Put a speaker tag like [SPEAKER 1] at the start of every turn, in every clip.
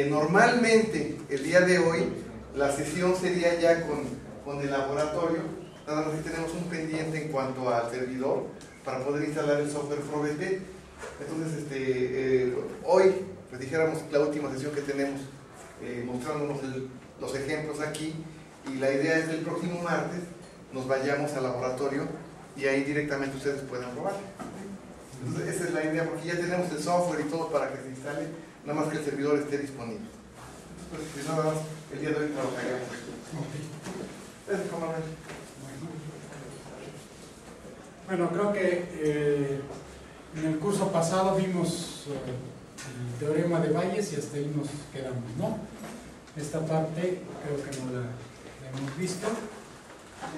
[SPEAKER 1] Normalmente, el día de hoy, la sesión sería ya con el laboratorio. Nada más que tenemos un pendiente en cuanto al servidor para poder instalar el software ProBT. Entonces, hoy, pues dijéramos la última sesión que tenemos mostrándonos los ejemplos aquí, y la idea es que el próximo martes nos vayamos al laboratorio y ahí directamente ustedes puedan probar. Entonces, esa es la idea, porque ya tenemos el software y todo para que se instale, nada más que el servidor esté disponible. Entonces, pues, nada más, el día de hoy trabajaremos.
[SPEAKER 2] Bueno, creo que en el curso pasado vimos el teorema de Bayes y hasta ahí nos quedamos, ¿no? Esta parte creo que no la hemos visto.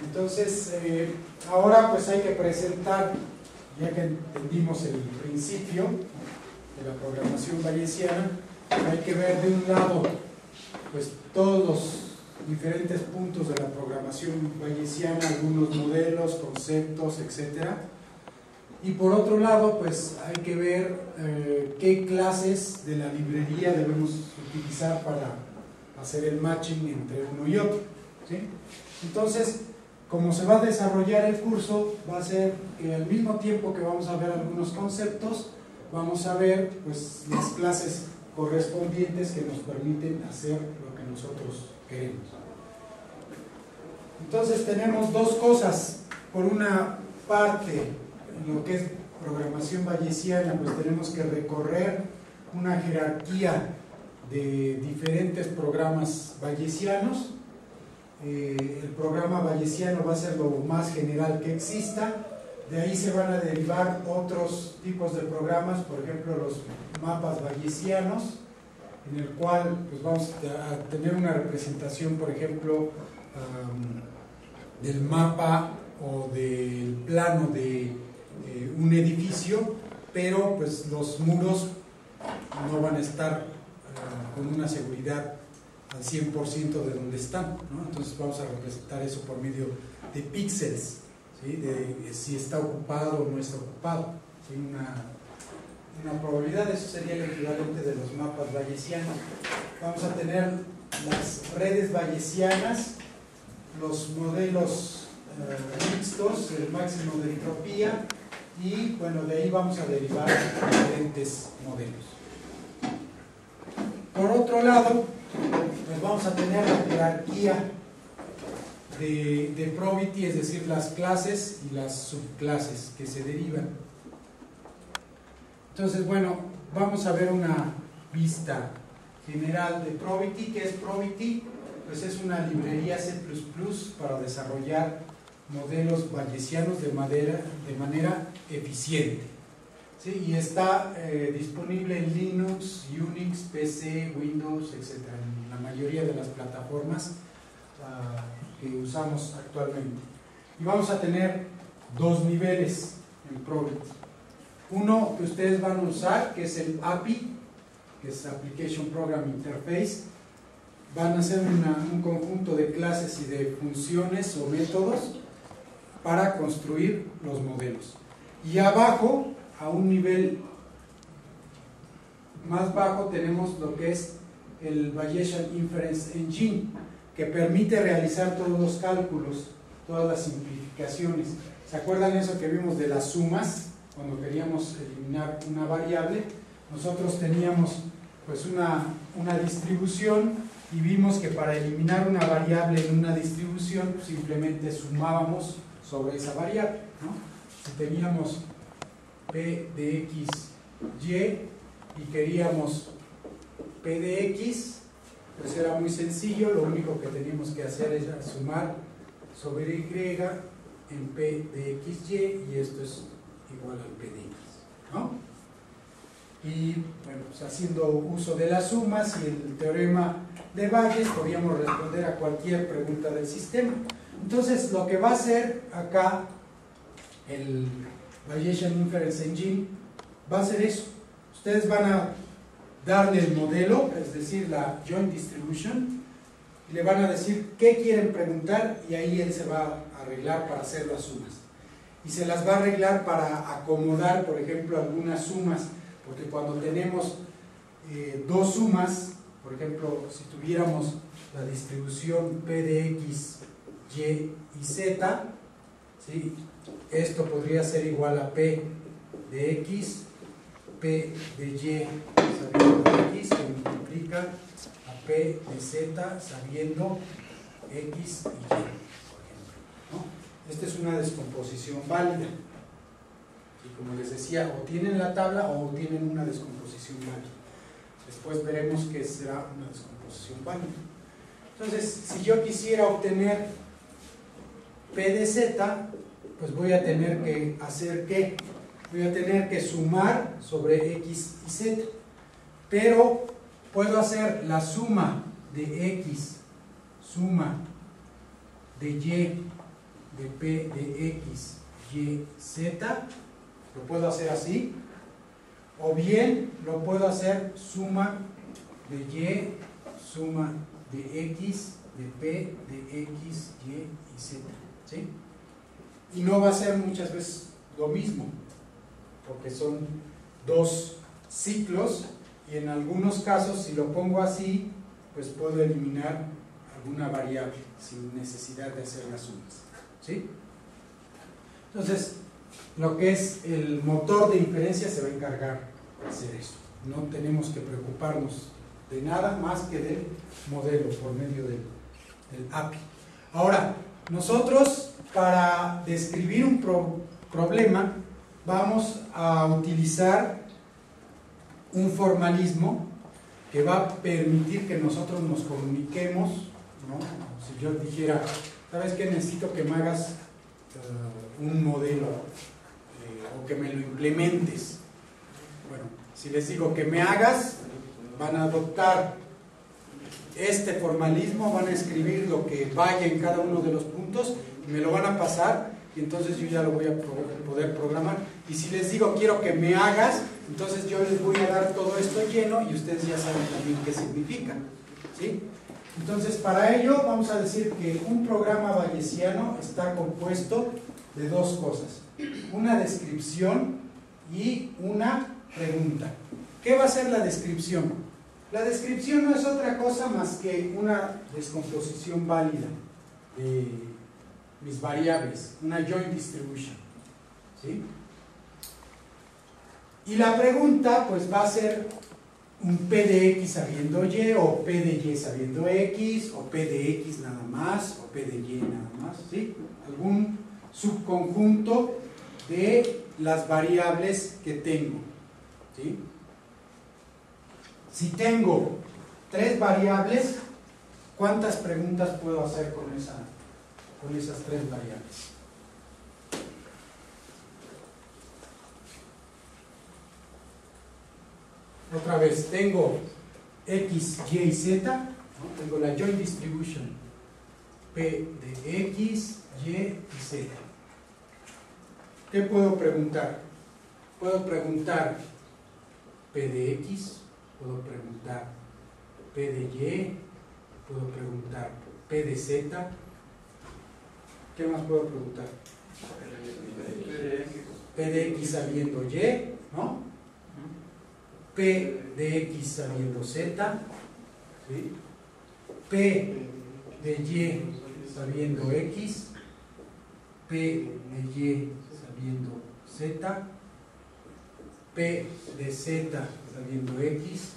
[SPEAKER 2] Entonces, ahora pues hay que presentar, ya que entendimos el principio de la programación bayesiana, hay que ver de un lado pues todos los diferentes puntos de la programación bayesiana, algunos modelos, conceptos, etcétera. Y por otro lado, pues hay que ver qué clases de la librería debemos utilizar para hacer el matching entre uno y otro, ¿sí? Entonces, como se va a desarrollar el curso, va a ser que al mismo tiempo que vamos a ver algunos conceptos, vamos a ver pues las clases correspondientes que nos permiten hacer lo que nosotros queremos. Entonces tenemos dos cosas. Por una parte, en lo que es programación bayesiana, pues tenemos que recorrer una jerarquía de diferentes programas bayesianos. El programa bayesiano va a ser lo más general que exista. De ahí se van a derivar otros tipos de programas, por ejemplo los mapas bayesianos, en el cual pues vamos a tener una representación, por ejemplo, del mapa o del plano de un edificio, pero pues los muros no van a estar con una seguridad al 100% de donde están, ¿no? Entonces vamos a representar eso por medio de píxeles, ¿sí? De si está ocupado o no está ocupado, ¿sí? Una probabilidad. Eso sería el equivalente de los mapas bayesianos. Vamos a tener las redes bayesianas, los modelos mixtos, el máximo de entropía, y bueno, de ahí vamos a derivar diferentes modelos. Por otro lado, pues vamos a tener la jerarquía de probity, es decir, las clases y las subclases que se derivan. Entonces, bueno, vamos a ver una vista general de probity. ¿Qué es probity? Pues es una librería C++ para desarrollar modelos bayesianos de manera eficiente, ¿sí? Y está disponible en Linux, Unix, PC, Windows, etc. En la mayoría de las plataformas que usamos actualmente. Y vamos a tener dos niveles en probity. Uno que ustedes van a usar, que es el API, que es Application Program Interface. Van a ser un conjunto de clases y de funciones o métodos para construir los modelos. Y abajo, a un nivel más bajo, tenemos lo que es el Bayesian Inference Engine, que permite realizar todos los cálculos, todas las simplificaciones. ¿Se acuerdan eso que vimos de las sumas? Cuando queríamos eliminar una variable, nosotros teníamos pues una distribución, y vimos que para eliminar una variable en una distribución simplemente sumábamos sobre esa variable, ¿no? Si teníamos P de X, Y y queríamos P de X, pues era muy sencillo, lo único que teníamos que hacer era sumar sobre Y en P de XY, y esto es igual al P de X, ¿no? Y bueno, pues haciendo uso de las sumas y el teorema de Bayes, podíamos responder a cualquier pregunta del sistema. Entonces, lo que va a hacer acá el Bayesian Inference Engine va a ser eso. Ustedes van a darle el modelo, es decir, la Joint Distribution, y le van a decir qué quieren preguntar, y ahí él se va a arreglar para hacer las sumas. Y se las va a arreglar para acomodar, por ejemplo, algunas sumas, porque cuando tenemos dos sumas Por ejemplo, si tuviéramos la distribución P de X, Y y Z, ¿sí? Esto podría ser igual a P de X, P de Y sabiendo X, que multiplica a P de Z sabiendo X y Y, por ejemplo, ¿no? Esta es una descomposición válida. Y como les decía, o tienen la tabla o tienen una descomposición válida. Después veremos qué será una descomposición válida. Entonces, si yo quisiera obtener P de Z, pues voy a tener que hacer ¿qué? Voy a tener que sumar sobre X y Z. Pero puedo hacer la suma de X, suma de Y, de P de X, Y, Z. Lo puedo hacer así. O bien lo puedo hacer suma de Y, suma de X, de P, de X, Y y Z. ¿Sí? Y no va a ser muchas veces lo mismo, porque son dos ciclos y en algunos casos, si lo pongo así, pues puedo eliminar alguna variable sin necesidad de hacer las sumas. ¿Sí? Entonces, lo que es el motor de inferencia se va a encargar de hacer eso. No tenemos que preocuparnos de nada más que del modelo por medio del API. Ahora, nosotros para describir un problema vamos a utilizar un formalismo que va a permitir que nosotros nos comuniquemos, ¿no? Si yo dijera, ¿sabes qué? Necesito que me hagas un modelo o que me lo implementes. Bueno, si les digo que me hagas, van a adoptar este formalismo, van a escribir lo que vaya en cada uno de los puntos y me lo van a pasar y entonces yo ya lo voy a poder programar. Y si les digo quiero que me hagas, entonces yo les voy a dar todo esto lleno y ustedes ya saben también qué significa, ¿sí? Entonces para ello vamos a decir que un programa bayesiano está compuesto de dos cosas: una descripción y una pregunta. ¿Qué va a ser la descripción? La descripción no es otra cosa más que una descomposición válida de mis variables, una joint distribution, ¿sí? Y la pregunta pues va a ser un P de X sabiendo Y, o P de Y sabiendo X, o P de X nada más, o P de Y nada más, ¿sí? Algún subconjunto de las variables que tengo, ¿sí? Si tengo tres variables, ¿cuántas preguntas puedo hacer con esas tres variables? Otra vez, tengo X, Y y Z, ¿no? Tengo la joint distribution P de X, Y y Z. ¿Qué puedo preguntar? Puedo preguntar P de X, puedo preguntar P de Y, puedo preguntar P de Z. ¿Qué más puedo preguntar? P de X sabiendo Y, ¿no? P de X sabiendo Z, ¿sí? P de Y sabiendo X, P de Y sabiendo Z, P de Z sabiendo X,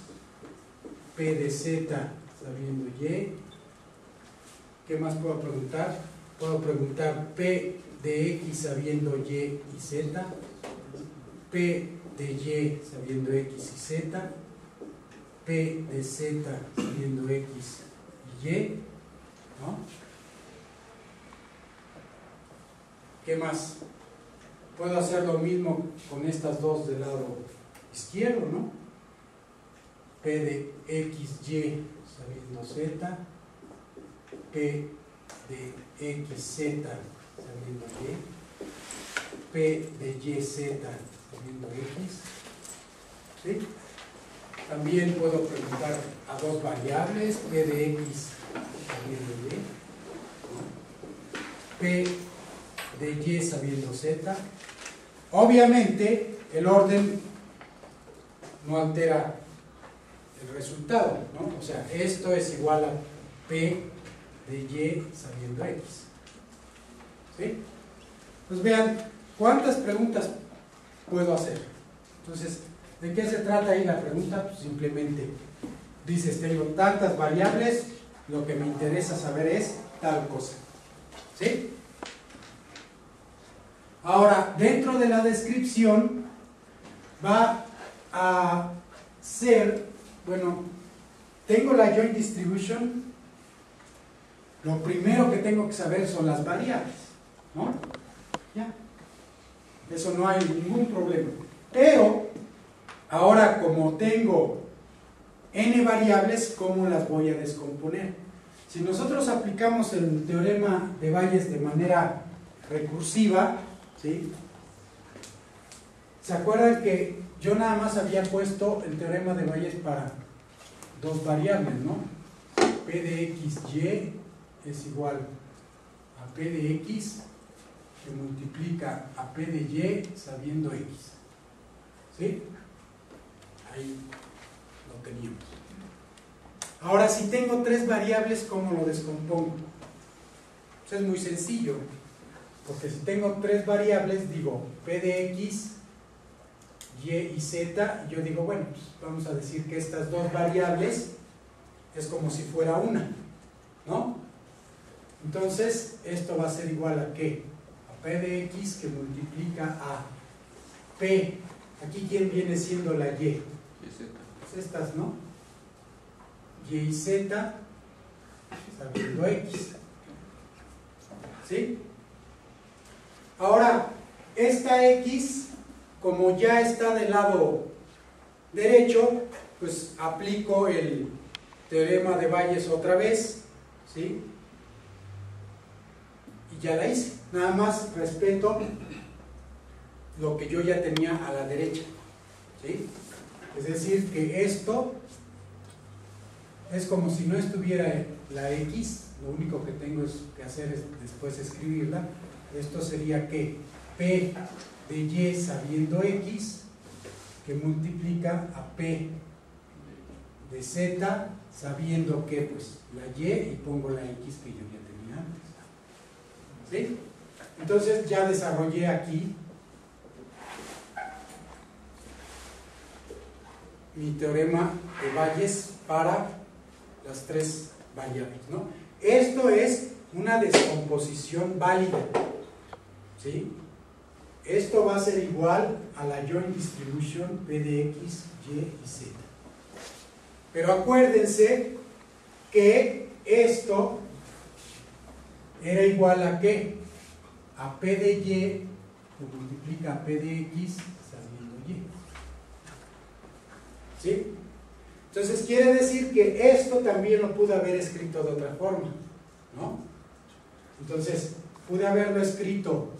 [SPEAKER 2] P de Z sabiendo Y. ¿Qué más puedo preguntar? Puedo preguntar P de X sabiendo Y y Z, P de Y sabiendo X y Z, P de Z sabiendo X y Y, ¿no? ¿Qué más? Puedo hacer lo mismo con estas dos del lado izquierdo, ¿no? P de X, Y sabiendo Z, P de X, Z sabiendo Y, P de Y, Z sabiendo X, ¿sí? También puedo preguntar a dos variables, P de X sabiendo Y, P de Y sabiendo Z. Obviamente el orden no altera el resultado, ¿no? O sea, esto es igual a P de Y sabiendo X. ¿Sí? Pues vean, ¿cuántas preguntas puedo hacer? Entonces, ¿de qué se trata ahí la pregunta? Pues simplemente dices, tengo tantas variables, lo que me interesa saber es tal cosa. ¿Sí? Ahora, dentro de la descripción va a ser, bueno, tengo la joint distribution, lo primero que tengo que saber son las variables, ¿no? Ya, eso no hay ningún problema. Pero, ahora como tengo n variables, ¿cómo las voy a descomponer? Si nosotros aplicamos el teorema de Bayes de manera recursiva, ¿sí? ¿Se acuerdan que yo nada más había puesto el teorema de Bayes para dos variables, ¿no? P de x, y es igual a P de x que multiplica a P de y sabiendo x. ¿Sí? Ahí lo teníamos. Ahora, si tengo tres variables, ¿cómo lo descompongo? Pues es muy sencillo, porque si tengo tres variables, digo P de x, y y z, y yo digo, bueno, pues vamos a decir que estas dos variables es como si fuera una, ¿no? Entonces, esto va a ser igual a ¿qué? A P de x que multiplica a P. Aquí, ¿quién viene siendo la y? Pues estas, ¿no? Y z sabiendo x. ¿Sí? Ahora, esta x, como ya está del lado derecho, pues aplico el teorema de Bayes otra vez, ¿sí? Y ya la hice. Nada más respeto lo que yo ya tenía a la derecha, ¿sí? Es decir, que esto es como si no estuviera la x, lo único que tengo que hacer es después escribirla. Esto sería que P de y sabiendo x que multiplica a P de z sabiendo que pues la y pongo la x que yo ya tenía antes. ¿Sí? Entonces ya desarrollé aquí mi teorema de Bayes para las tres variables, ¿no? Esto es una descomposición válida, ¿sí? Esto va a ser igual a la joint distribution P de x, y y z. Pero acuérdense que esto era igual a ¿qué? A P de y que multiplica a P de x sabiendo y. ¿Sí? Entonces quiere decir que esto también lo pude haber escrito de otra forma, ¿no? Entonces pude haberlo escrito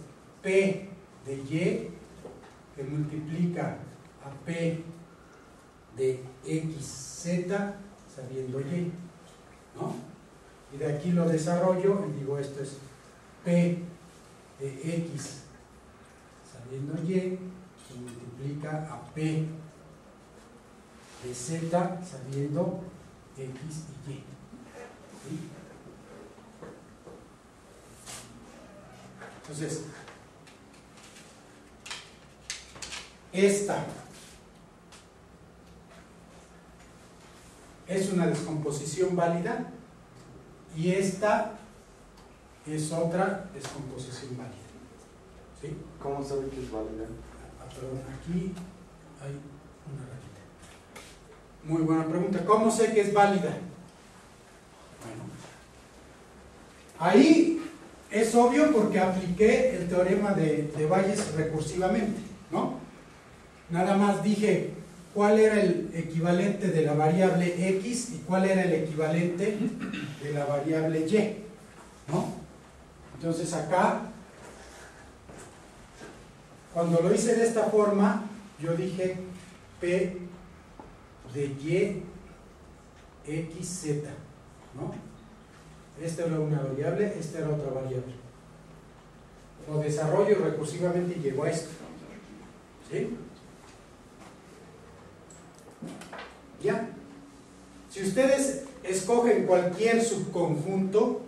[SPEAKER 2] P de y que multiplica a P de xz sabiendo y, ¿no? Y de aquí lo desarrollo y digo esto es P de x sabiendo y que multiplica a P de z sabiendo x y y. ¿Sí? Entonces, esta es una descomposición válida y esta es otra descomposición válida. ¿Sí?
[SPEAKER 3] ¿Cómo sabe que es válida?
[SPEAKER 2] Perdón, aquí hay una rayita. Muy buena pregunta. ¿Cómo sé que es válida? Bueno, ahí es obvio porque apliqué el teorema de Bayes recursivamente, ¿no? Nada más dije cuál era el equivalente de la variable x y cuál era el equivalente de la variable y, ¿no? Entonces acá, cuando lo hice de esta forma, yo dije P de y x z, ¿no? Esta era una variable, esta era otra variable. Lo desarrollo recursivamente y llego a esto. ¿Sí? ¿Ya? Si ustedes escogen cualquier subconjunto,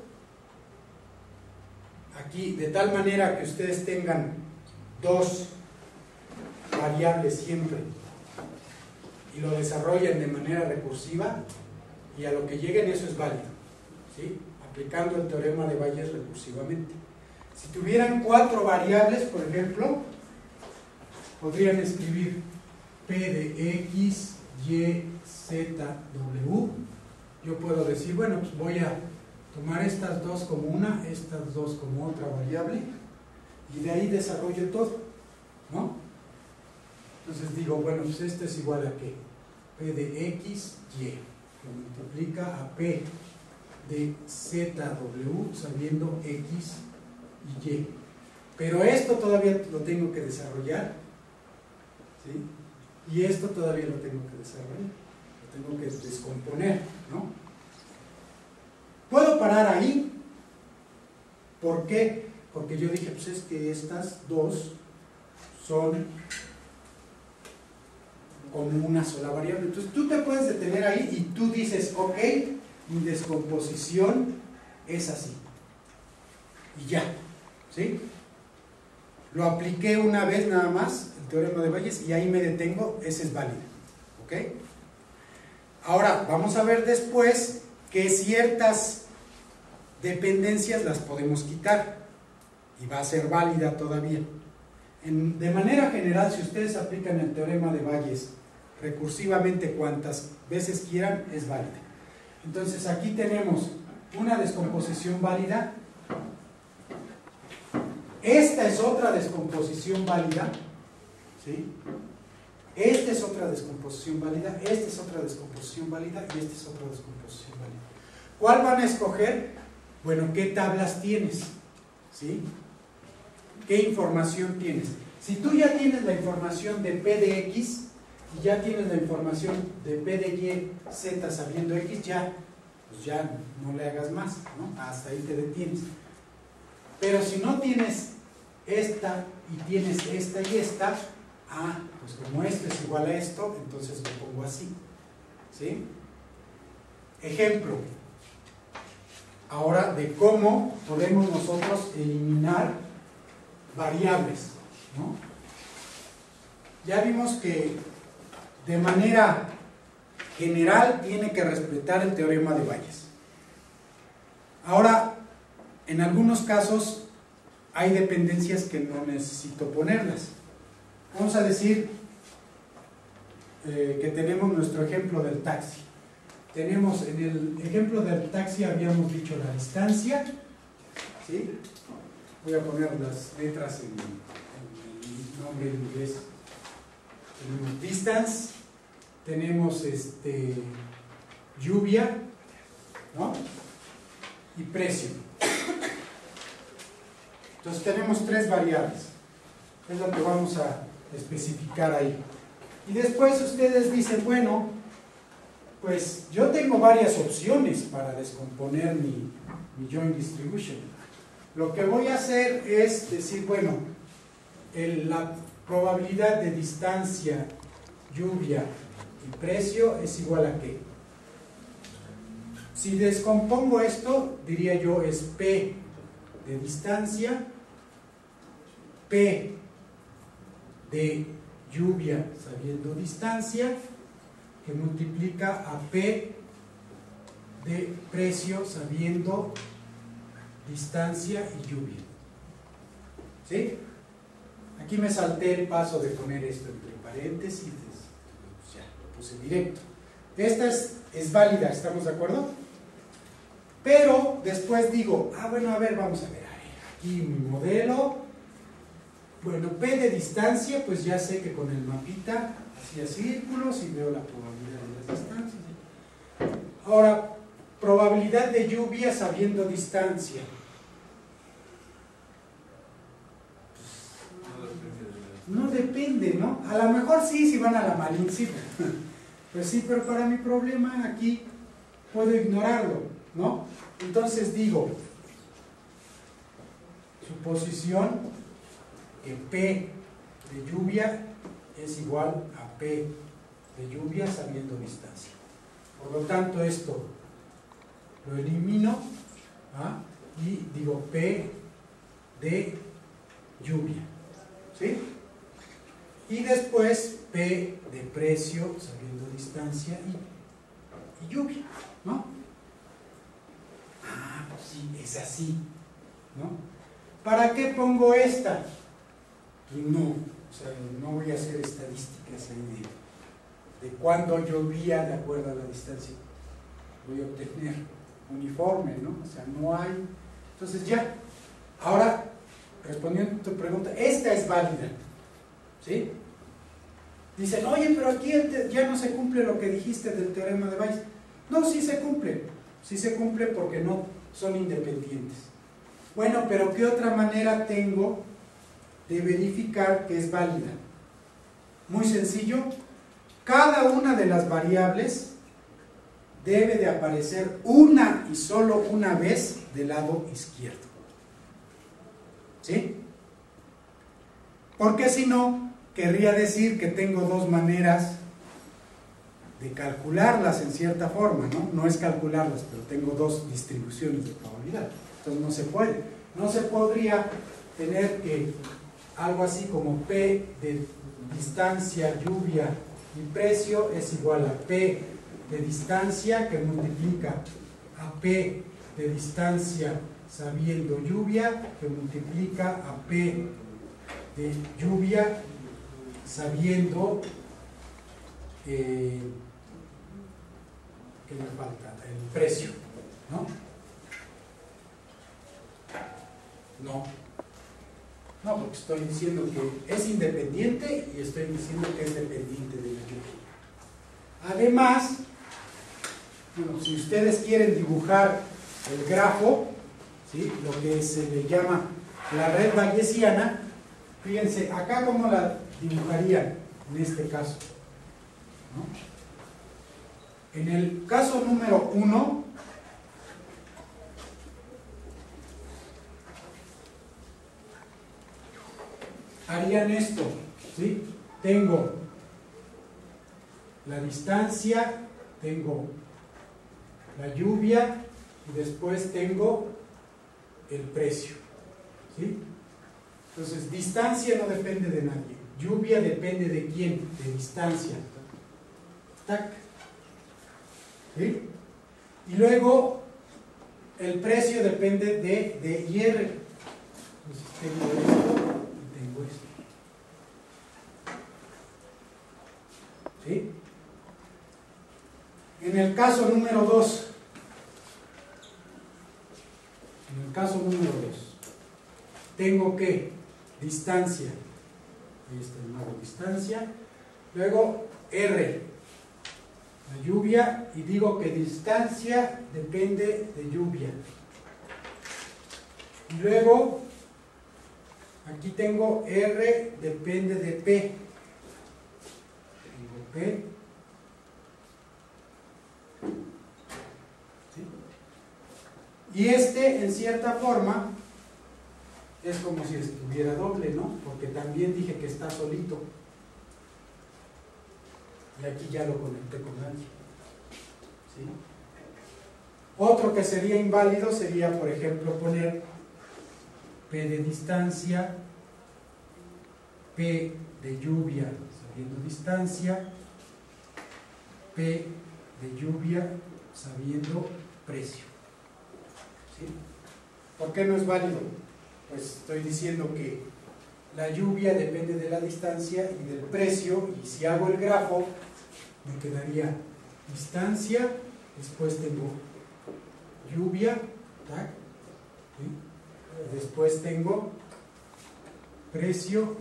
[SPEAKER 2] aquí, de tal manera que ustedes tengan dos variables siempre y lo desarrollen de manera recursiva, y a lo que lleguen eso es válido, ¿sí? Aplicando el teorema de Bayes recursivamente. Si tuvieran 4 variables, por ejemplo, podrían escribir P de X, Y, Z, W. Yo puedo decir, bueno, pues voy a tomar estas dos como una, estas dos como otra variable, y de ahí desarrollo todo, ¿no? Entonces digo, bueno, pues esto es igual a ¿qué? P de X, Y, que multiplica a P de ZW sabiendo X y Y. Pero esto todavía lo tengo que desarrollar, ¿sí? Y esto todavía lo tengo que desarrollar, lo tengo que descomponer, ¿no? Puedo parar ahí. ¿Por qué? Porque yo dije, pues es que estas dos son como una sola variable. Entonces tú te puedes detener ahí y tú dices, ok, mi descomposición es así. Y ya, ¿sí? Lo apliqué una vez nada más, el teorema de Bayes, y ahí me detengo, ese es válido, ¿ok? Ahora, vamos a ver después que ciertas dependencias las podemos quitar y va a ser válida todavía. De manera general, si ustedes aplican el teorema de Bayes recursivamente cuantas veces quieran, es válida. Entonces aquí tenemos una descomposición válida. Esta es otra descomposición válida, ¿sí? Esta es otra descomposición válida, esta es otra descomposición válida y esta es otra descomposición válida. ¿Cuál van a escoger? Bueno, ¿qué tablas tienes? ¿Sí? ¿Qué información tienes? Si tú ya tienes la información de P de X y ya tienes la información de P de Y, Z sabiendo X, ya, pues ya no le hagas más, ¿no? Hasta ahí te detienes. Pero si no tienes esta y tienes esta y esta, pues como esto es igual a esto, entonces lo pongo así, ¿sí? Ejemplo ahora de cómo podemos nosotros eliminar variables, ¿no? Ya vimos que de manera general tiene que respetar el teorema de Bayes. Ahora, en algunos casos hay dependencias que no necesito ponerlas. Vamos a decir que tenemos nuestro ejemplo del taxi. Tenemos en el ejemplo del taxi habíamos dicho la distancia, ¿sí? Voy a poner las letras en el nombre en inglés. Tenemos distance, tenemos lluvia, ¿no? Y precio. Entonces tenemos 3 variables. Es lo que vamos a especificar ahí. Y después ustedes dicen, bueno, pues yo tengo varias opciones para descomponer mi joint distribution. Lo que voy a hacer es decir, bueno, la probabilidad de distancia, lluvia y precio es igual a ¿qué? Si descompongo esto, diría yo es P de distancia, P de lluvia sabiendo distancia, que multiplica a P de precio sabiendo distancia y lluvia. ¿Sí? Aquí me salté el paso de poner esto entre paréntesis, pues ya, lo puse directo. Esta es válida, ¿estamos de acuerdo? Pero después digo, bueno, a ver, vamos a ver, aquí mi modelo, bueno, P de distancia, pues ya sé que con el mapita hacía círculos y veo la probabilidad de las distancias. Ahora, probabilidad de lluvia sabiendo distancia. No depende, ¿no? A lo mejor sí, si van a la Marincita. Pues sí, pero para mi problema aquí puedo ignorarlo, ¿no? Entonces digo, suposición que P de lluvia es igual a P de lluvia sabiendo distancia. Por lo tanto, esto lo elimino, ¿ah? Y digo P de lluvia, ¿sí? Y después P de precio, sabiendo distancia y lluvia, ¿no? Ah, pues sí, es así, ¿no? ¿Para qué pongo esta? Pues no, o sea, no voy a hacer estadísticas ahí de cuándo llovía de acuerdo a la distancia. Voy a obtener uniforme, ¿no? O sea, no hay. Entonces ya, ahora, respondiendo a tu pregunta, esta es válida, ¿sí? Dicen, oye, pero aquí ya no se cumple lo que dijiste del teorema de Bayes. No, sí se cumple porque no son independientes. Bueno, pero ¿qué otra manera tengo de verificar que es válida? Muy sencillo, cada una de las variables debe de aparecer una y solo una vez del lado izquierdo. ¿Sí? Porque si no, querría decir que tengo dos maneras de calcularlas en cierta forma, ¿no? No es calcularlas, pero tengo dos distribuciones de probabilidad. Entonces no se puede. No se podría tener que algo así como P de distancia, lluvia y precio es igual a P de distancia que multiplica a P de distancia sabiendo lluvia que multiplica a P de lluvia sabiendo ¿qué me falta? El precio, ¿no? No, porque estoy diciendo que es independiente y estoy diciendo que es dependiente de la lluvia. Además, bueno, si ustedes quieren dibujar el grafo, ¿sí? Lo que se le llama la red bayesiana, fíjense, acá cómo la dibujarían en este caso, ¿no? En el caso número 1, harían esto, ¿sí? Tengo la distancia, tengo la lluvia y después tengo el precio, ¿sí? Entonces, distancia no depende de nadie, lluvia depende de quién, de distancia. Tac. ¿Sí? Y luego el precio depende de D y R. Entonces tengo esto y tengo esto. ¿Sí? En el caso número 2, tengo que distancia, ahí está el nuevo distancia, luego R, la lluvia, y digo que distancia depende de lluvia. Y luego, aquí tengo R depende de P. Tengo P. ¿Sí? Y en cierta forma, es como si estuviera doble, ¿no? Porque también dije que está solito. Y aquí ya lo conecté con alguien. ¿Sí? Otro que sería inválido sería, por ejemplo, poner P de distancia, P de lluvia sabiendo distancia, P de lluvia sabiendo precio. ¿Sí? ¿Por qué no es válido? Pues estoy diciendo que la lluvia depende de la distancia y del precio, y si hago el grafo, me quedaría distancia, después tengo lluvia, ¿tac? ¿Sí? Después tengo precio,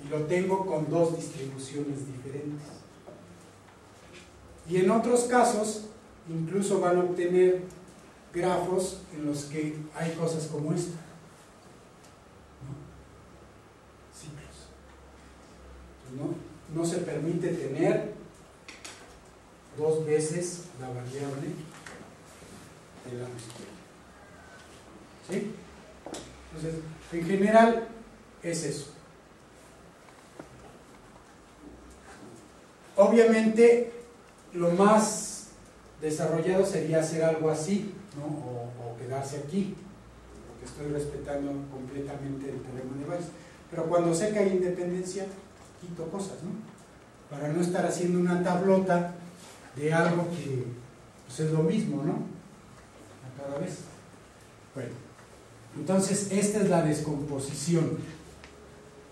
[SPEAKER 2] y lo tengo con dos distribuciones diferentes. Y en otros casos, incluso van a obtener grafos en los que hay cosas como esta, ¿no? Ciclos. No se permite tener dos veces la variable del lado izquierdo. ¿Sí? Entonces, en general, es eso. Obviamente, lo más desarrollado sería hacer algo así, ¿no? O quedarse aquí, porque estoy respetando completamente el teorema de Bayes. Pero cuando sé que hay independencia, quito cosas, ¿no? Para no estar haciendo una tablota de algo que pues, es lo mismo, ¿no? A cada vez. Bueno, entonces esta es la descomposición.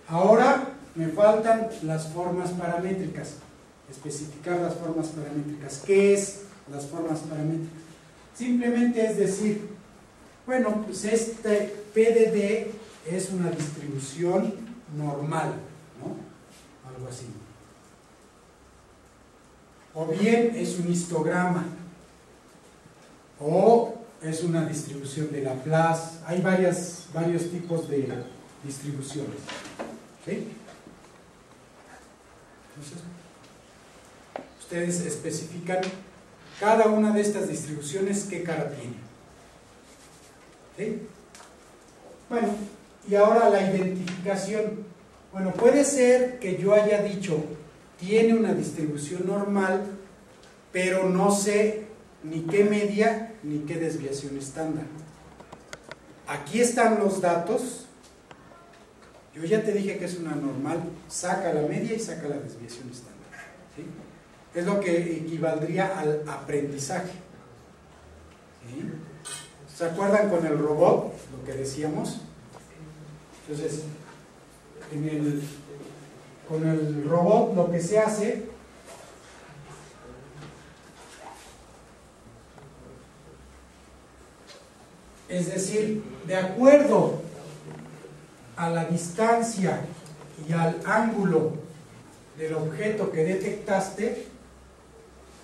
[SPEAKER 2] Ahora me faltan las formas paramétricas. Especificar las formas paramétricas. ¿Qué es las formas paramétricas? Simplemente es decir, bueno, pues este PDD es una distribución normal, ¿no? Algo así. O bien es un histograma, o es una distribución de Laplace. Hay varios tipos de distribuciones. ¿Sí? Entonces, ustedes especifican cada una de estas distribuciones qué cara tiene. ¿Sí? Bueno, y ahora la identificación. Bueno, puede ser que yo haya dicho tiene una distribución normal, pero no sé ni qué media ni qué desviación estándar. Aquí están los datos. Yo ya te dije que es una normal, saca la media y saca la desviación estándar. ¿Sí? Es lo que equivaldría al aprendizaje. ¿Sí? ¿Se acuerdan con el robot, lo que decíamos? Entonces, con el robot lo que se hace es decir, de acuerdo a la distancia y al ángulo del objeto que detectaste,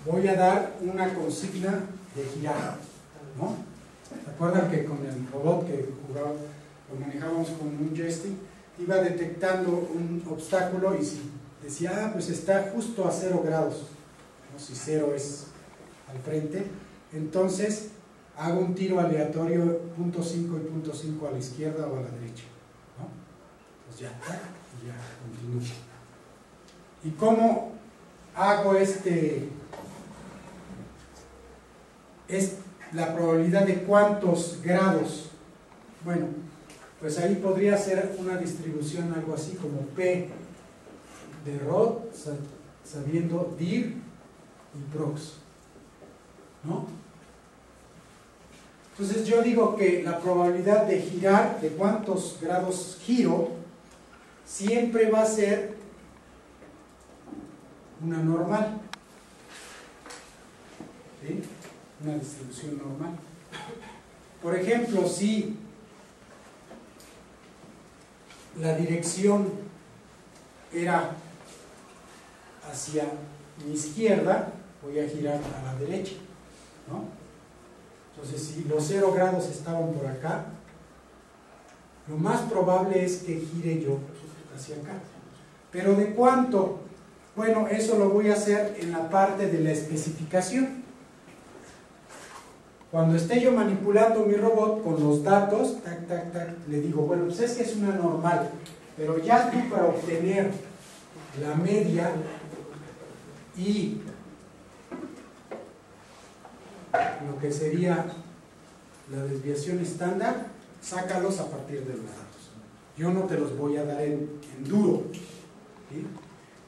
[SPEAKER 2] voy a dar una consigna de girar, ¿no? ¿Se acuerdan que con el robot que lo manejábamos con un joystick, iba detectando un obstáculo y si decía, pues está justo a 0 grados, ¿no? Si 0 es al frente, entonces hago un tiro aleatorio, punto 5 y punto 5 a la izquierda o a la derecha, ¿no? Pues ya continúo. ¿Y cómo hago es la probabilidad de cuántos grados? Bueno, pues ahí podría ser una distribución algo así como P de Rod, sabiendo dir y prox, ¿no? Entonces yo digo que la probabilidad de girar, de cuántos grados giro, siempre va a ser una normal, ¿sí? Una distribución normal. Por ejemplo, si la dirección era hacia mi izquierda, voy a girar a la derecha, ¿no? Entonces, si los 0 grados estaban por acá, lo más probable es que gire yo hacia acá. ¿Pero de cuánto? Bueno, eso lo voy a hacer en la parte de la especificación. Cuando esté yo manipulando mi robot con los datos, tac, tac, tac, le digo, bueno, pues es que es una normal, pero ya tú para obtener la media y lo que sería la desviación estándar, sácalos a partir de los datos. Yo no te los voy a dar en duro, ¿sí?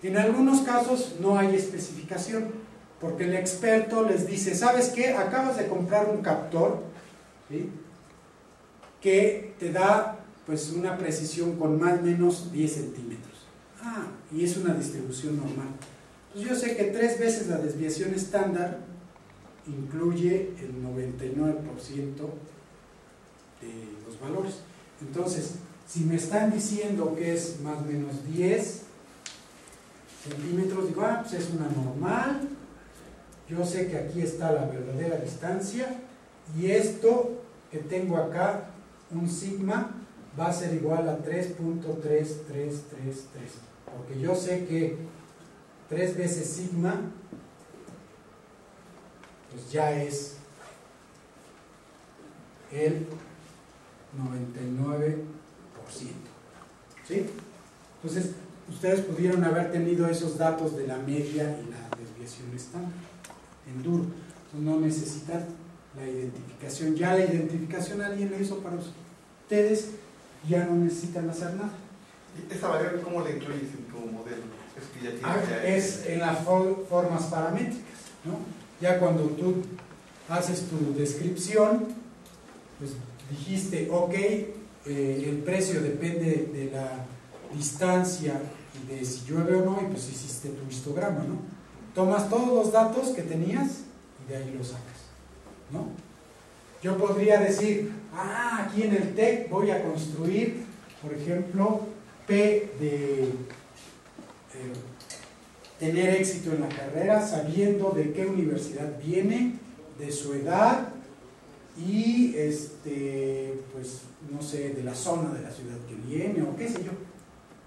[SPEAKER 2] En algunos casos no hay especificación, porque el experto les dice, ¿sabes qué? Acabas de comprar un captor, ¿sí? Que te da pues una precisión con más o menos 10 centímetros. Ah, y es una distribución normal. Pues yo sé que 3 veces la desviación estándar incluye el 99% de los valores. Entonces, si me están diciendo que es más o menos 10 centímetros, digo, ah, pues es una normal. Yo sé que aquí está la verdadera distancia y esto que tengo acá, un sigma, va a ser igual a 3.3333, porque yo sé que 3 veces sigma pues ya es el 99%. ¿sí? Entonces, ustedes pudieron haber tenido esos datos de la media y la desviación estándar en duro. Entonces, no necesitan la identificación. Ya la identificación alguien lo hizo para ustedes, ya no necesitan hacer nada.
[SPEAKER 1] ¿Esta variable cómo la incluyes en tu modelo? Es que ya tiene
[SPEAKER 2] Es en las formas paramétricas, ¿no? Ya cuando tú haces tu descripción, pues dijiste, ok, el precio depende de la distancia y de si llueve o no, y pues hiciste tu histograma, ¿no? Tomas todos los datos que tenías y de ahí los sacas, ¿no? Yo podría decir, aquí en el TEC voy a construir, por ejemplo, P de tener éxito en la carrera, sabiendo de qué universidad viene, de su edad y pues no sé, de la zona de la ciudad que viene o qué sé yo.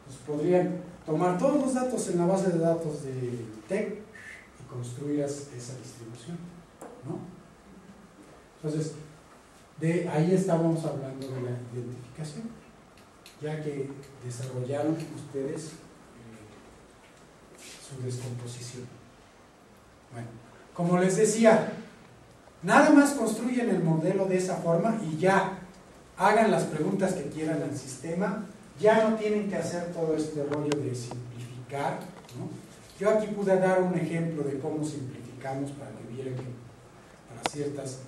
[SPEAKER 2] Pues podrían tomar todos los datos en la base de datos de TEC y construir esa distribución, ¿no? Entonces, de ahí estábamos hablando de la identificación, ya que desarrollaron ustedes su descomposición. Bueno, como les decía, nada más construyen el modelo de esa forma y ya hagan las preguntas que quieran al sistema, ya no tienen que hacer todo este rollo de simplificar, ¿no? Yo aquí pude dar un ejemplo de cómo simplificamos para que vieran que para ciertas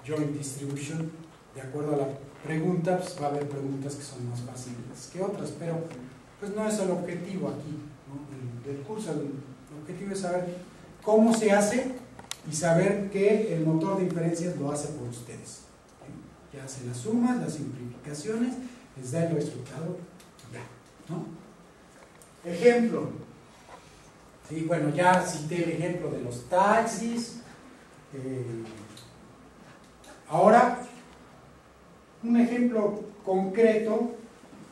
[SPEAKER 2] joint distribution, de acuerdo a la pregunta, pues va a haber preguntas que son más fáciles que otras, pero pues no es el objetivo aquí, ¿no? del curso. El objetivo es saber cómo se hace y saber que el motor de inferencias lo hace por ustedes. Ya hace las sumas, las simplificaciones, les da el resultado, ya, ¿no? Ejemplo. Sí, bueno, ya cité el ejemplo de los taxis. Ahora, un ejemplo concreto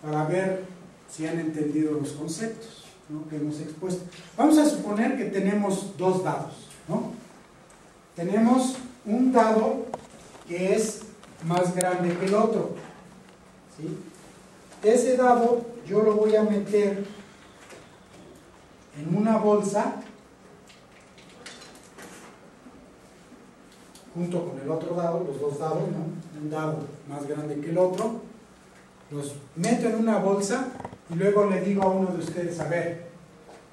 [SPEAKER 2] para ver si han entendido los conceptos, ¿no?, que hemos expuesto. Vamos a suponer que tenemos dos dados, ¿no? Tenemos un dado que es más grande que el otro, ¿sí? Ese dado yo lo voy a meter en una bolsa junto con el otro dado, los dos dados, ¿no? Un dado más grande que el otro, los meto en una bolsa y luego le digo a uno de ustedes, a ver,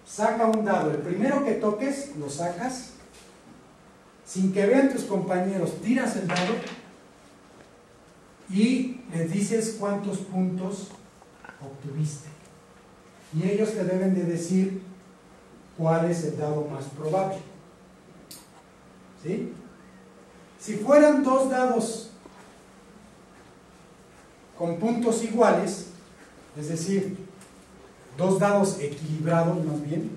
[SPEAKER 2] saca un dado, el primero que toques lo sacas, sin que vean tus compañeros, tiras el dado y les dices cuántos puntos obtuviste. Y ellos te deben de decir cuál es el dado más probable. ¿Sí? Si fueran dos dados con puntos iguales, es decir, dos dados equilibrados más bien,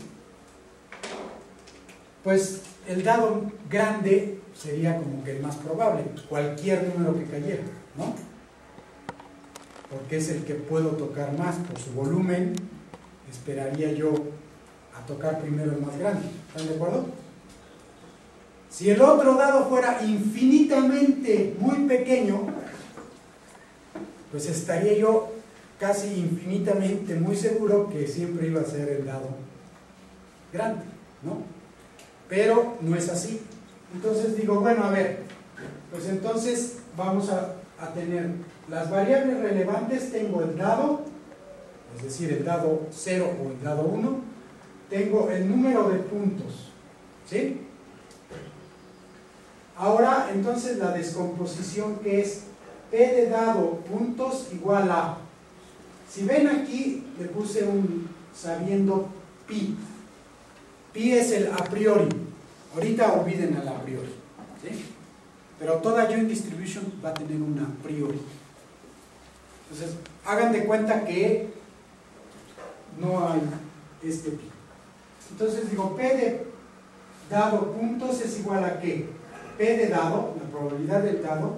[SPEAKER 2] pues el dado grande sería como que el más probable, cualquier número que cayera, ¿no? Porque es el que puedo tocar más por su volumen, esperaría yo a tocar primero el más grande. ¿Están de acuerdo? Si el otro dado fuera infinitamente muy pequeño, pues estaría yo casi infinitamente muy seguro que siempre iba a ser el dado grande, ¿no? Pero no es así. Entonces digo, bueno, a ver, pues entonces vamos a tener las variables relevantes. Tengo el dado, es decir, el dado 0 o el dado 1, tengo el número de puntos, ¿sí? Ahora, entonces, la descomposición, que es P de dado puntos igual a, si ven aquí, le puse un sabiendo pi. Pi es el a priori. Ahorita olviden al a priori, ¿sí? Pero toda joint distribution va a tener un a priori. Entonces, hagan de cuenta que no hay este pi. Entonces digo, P de dado puntos es igual a ¿qué? P de dado, la probabilidad del dado,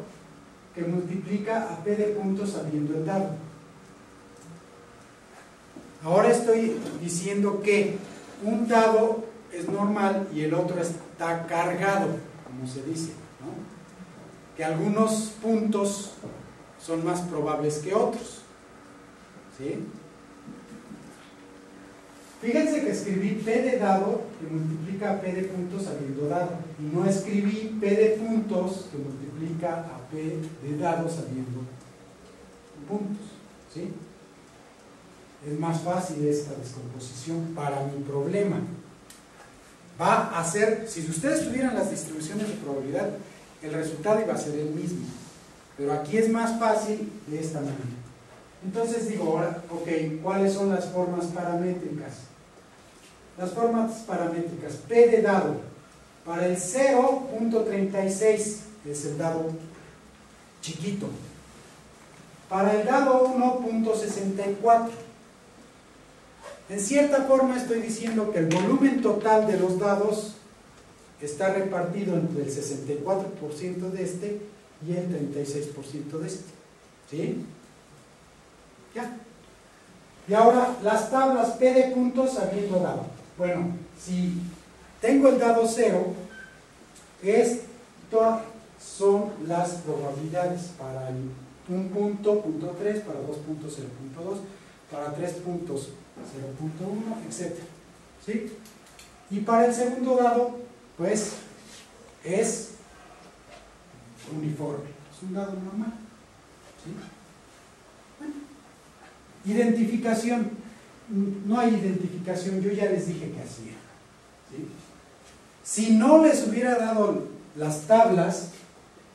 [SPEAKER 2] que multiplica a P de puntos sabiendo el dado. Ahora estoy diciendo que un dado es normal y el otro está cargado, como se dice, ¿no? Que algunos puntos son más probables que otros, ¿Sí? Fíjense que escribí P de dado que multiplica a P de puntos habiendo dado. Y no escribí P de puntos que multiplica a P de dados habiendo puntos. ¿Sí? Es más fácil esta descomposición para mi problema. Va a ser, si ustedes tuvieran las distribuciones de probabilidad, el resultado iba a ser el mismo. Pero aquí es más fácil de esta manera. Entonces digo, ahora, ok, ¿cuáles son las formas paramétricas? Las formas paramétricas, P de dado, para el 0.36 es el dado chiquito. Para el dado 1.64. En cierta forma estoy diciendo que el volumen total de los dados está repartido entre el 64% de este y el 36% de este. ¿Sí? Ya. Y ahora las tablas P de puntos habiendo dado. Bueno, si tengo el dado 0, estas son las probabilidades para el 1 punto, punto 3, para 2 puntos, 0.2, para 3 puntos, 0.1, etc. ¿Sí? Y para el segundo dado, pues, es uniforme. Es un dado normal. ¿Sí? Bueno. Identificación. No hay identificación, yo ya les dije que hacía. ¿Sí? Si no les hubiera dado las tablas,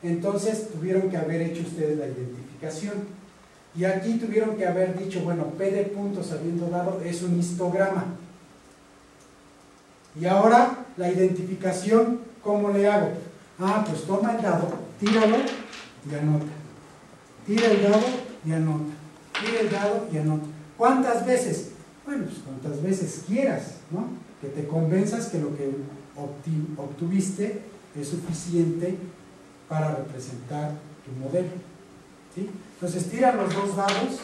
[SPEAKER 2] entonces tuvieron que haber hecho ustedes la identificación. Y aquí tuvieron que haber dicho, bueno, P de puntos habiendo dado es un histograma. Y ahora la identificación, ¿cómo le hago? Ah, pues toma el dado, tíralo y anota. Tira el dado y anota. Tira el dado y anota. ¿Cuántas veces? Bueno, pues cuantas veces quieras, ¿no? Que te convenzas que lo que obtuviste es suficiente para representar tu modelo. ¿Sí? Entonces tiran los dos dados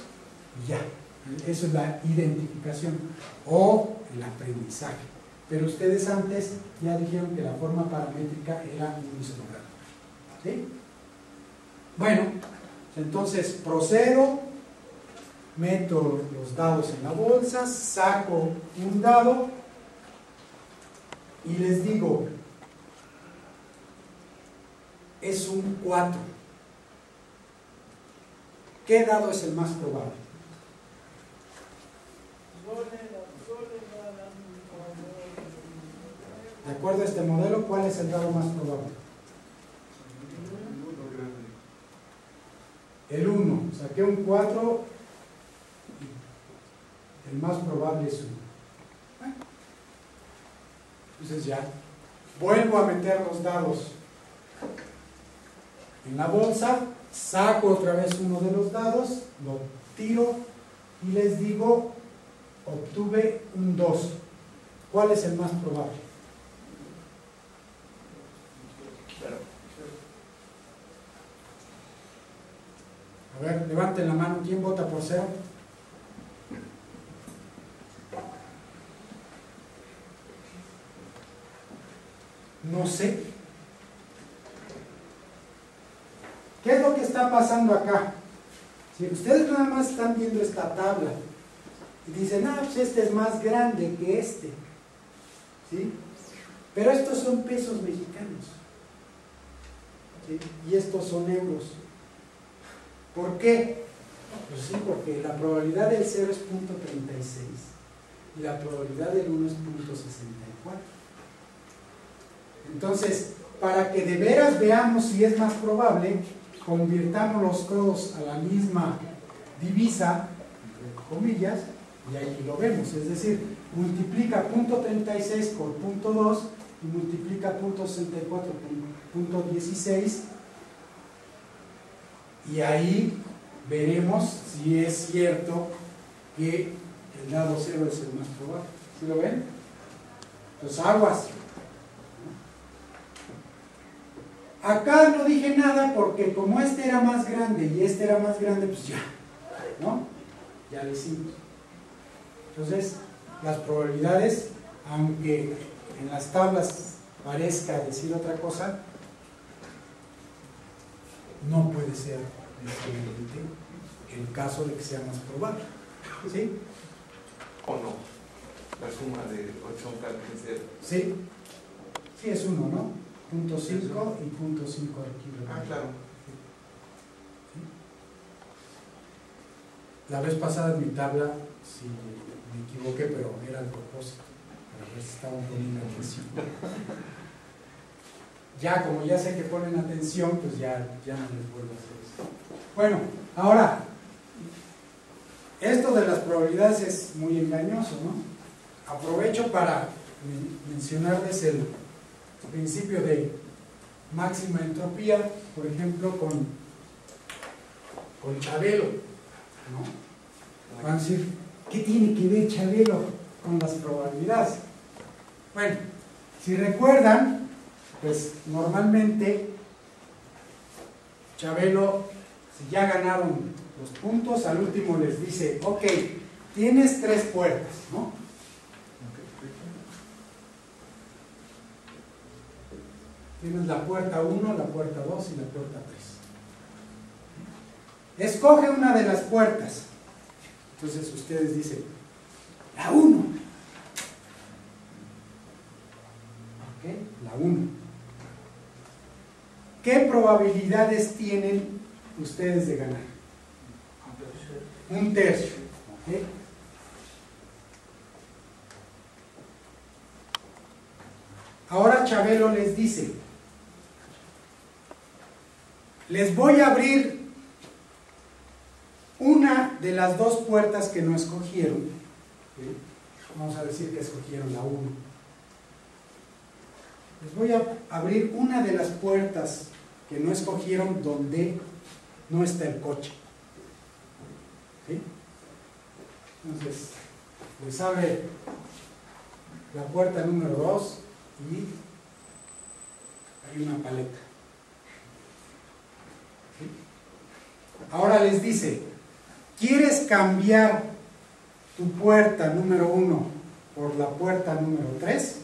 [SPEAKER 2] y ya. Eso es la identificación o el aprendizaje. Pero ustedes antes ya dijeron que la forma paramétrica era un histograma. ¿Sí? Bueno, entonces procedo, meto los dados en la bolsa, saco un dado y les digo, es un 4. ¿Qué dado es el más probable? De acuerdo a este modelo, ¿cuál es el dado más probable? El 1. Saqué un 4. El más probable es 1. Bueno, entonces ya. Vuelvo a meter los dados en la bolsa. Saco otra vez uno de los dados. Lo tiro y les digo, obtuve un 2. ¿Cuál es el más probable? A ver, levanten la mano. ¿Quién vota por 0? No sé. ¿Qué es lo que está pasando acá? Si ustedes nada más están viendo esta tabla y dicen, ah, pues este es más grande que este. ¿Sí? Pero estos son pesos mexicanos. ¿Sí? Y estos son euros. ¿Por qué? Pues sí, porque la probabilidad del 0 es 0.36 y la probabilidad del 1 es 0.64. Entonces, para que de veras veamos si es más probable, convirtamos los codos a la misma divisa, entre comillas, y ahí lo vemos. Es decir, multiplica 0.36 por 0.2 y multiplica 0.64 por 0.16. Y ahí veremos si es cierto que el dado 0 es el más probable. ¿Sí lo ven? Los aguas. Acá no dije nada porque como este era más grande y este era más grande, pues ya, ¿no? Ya lo hicimos. Entonces, las probabilidades, aunque en las tablas parezca decir otra cosa, no puede ser necesariamente el caso de que sea más probable. ¿Sí?
[SPEAKER 1] ¿O no? La suma de 8 cálculos.
[SPEAKER 2] Sí. Sí, es 1, ¿no? Punto 5 y punto 5 aquí.
[SPEAKER 1] Ah, claro.
[SPEAKER 2] ¿Sí? La vez pasada en mi tabla, sí, me equivoqué, pero era a propósito. Para ver si estaban poniendo atención. Ya, como ya sé que ponen atención, pues ya no les vuelvo a hacer eso. Bueno, ahora, esto de las probabilidades es muy engañoso, ¿no? Aprovecho para mencionarles el principio de máxima entropía, por ejemplo, con Chabelo, ¿no? Van a decir, ¿qué tiene que ver Chabelo con las probabilidades? Bueno, si recuerdan, pues normalmente Chabelo, si ya ganaron los puntos, al último les dice, ok, tienes 3 puertas, ¿no? Tienes la puerta 1, la puerta 2 y la puerta 3. Escoge una de las puertas. Entonces ustedes dicen, la 1. ¿Ok? La 1. ¿Qué probabilidades tienen ustedes de ganar? 1/3. ¿Ok? Ahora Chabelo les dice, les voy a abrir una de las 2 puertas que no escogieron. ¿Sí? Vamos a decir que escogieron la 1. Les voy a abrir una de las puertas que no escogieron donde no está el coche. ¿Sí? Entonces, les abre la puerta número 2 y hay una paleta. ¿Sí? Ahora les dice, ¿quieres cambiar tu puerta número 1 por la puerta número 3?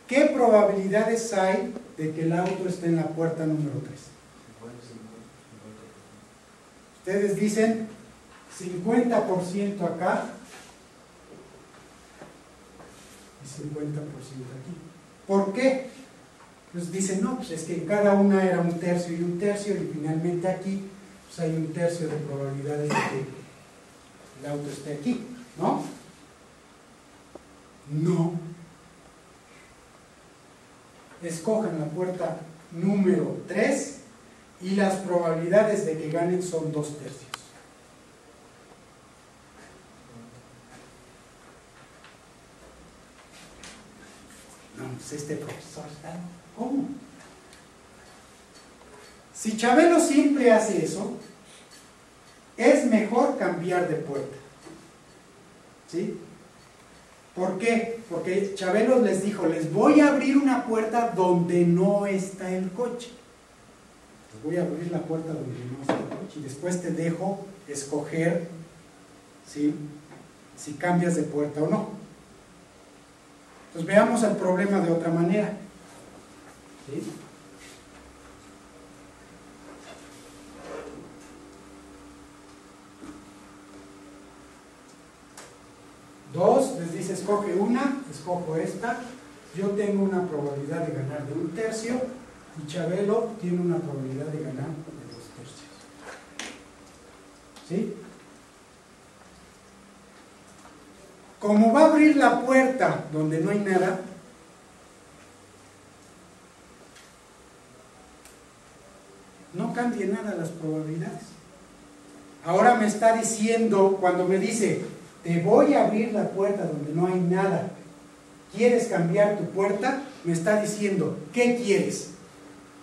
[SPEAKER 2] ¿Qué probabilidades hay de que el auto esté en la puerta número 3? Ustedes dicen 50% acá y 50% aquí. ¿Por qué? Pues dicen, no, pues es que en cada una era 1/3 y 1/3 y finalmente aquí pues hay 1/3 de probabilidades de que el auto esté aquí, ¿no? No. Escojan la puerta número 3 y las probabilidades de que ganen son 2/3. No, pues este profesor está... ¿Cómo? Si Chabelo siempre hace eso, es mejor cambiar de puerta. ¿Sí? ¿Por qué? Porque Chabelo les dijo, les voy a abrir una puerta donde no está el coche. Les voy a abrir la puerta donde no está el coche y después te dejo escoger, ¿sí?, si cambias de puerta o no. Entonces veamos el problema de otra manera. ¿Sí? Dos, les dice escoge una, escojo esta. Yo tengo una probabilidad de ganar de 1/3 y Chabelo tiene una probabilidad de ganar de 2/3. ¿Sí? Como va a abrir la puerta donde no hay nada, no cambie nada las probabilidades. Ahora me está diciendo, cuando me dice, te voy a abrir la puerta donde no hay nada, ¿quieres cambiar tu puerta? Me está diciendo, ¿qué quieres?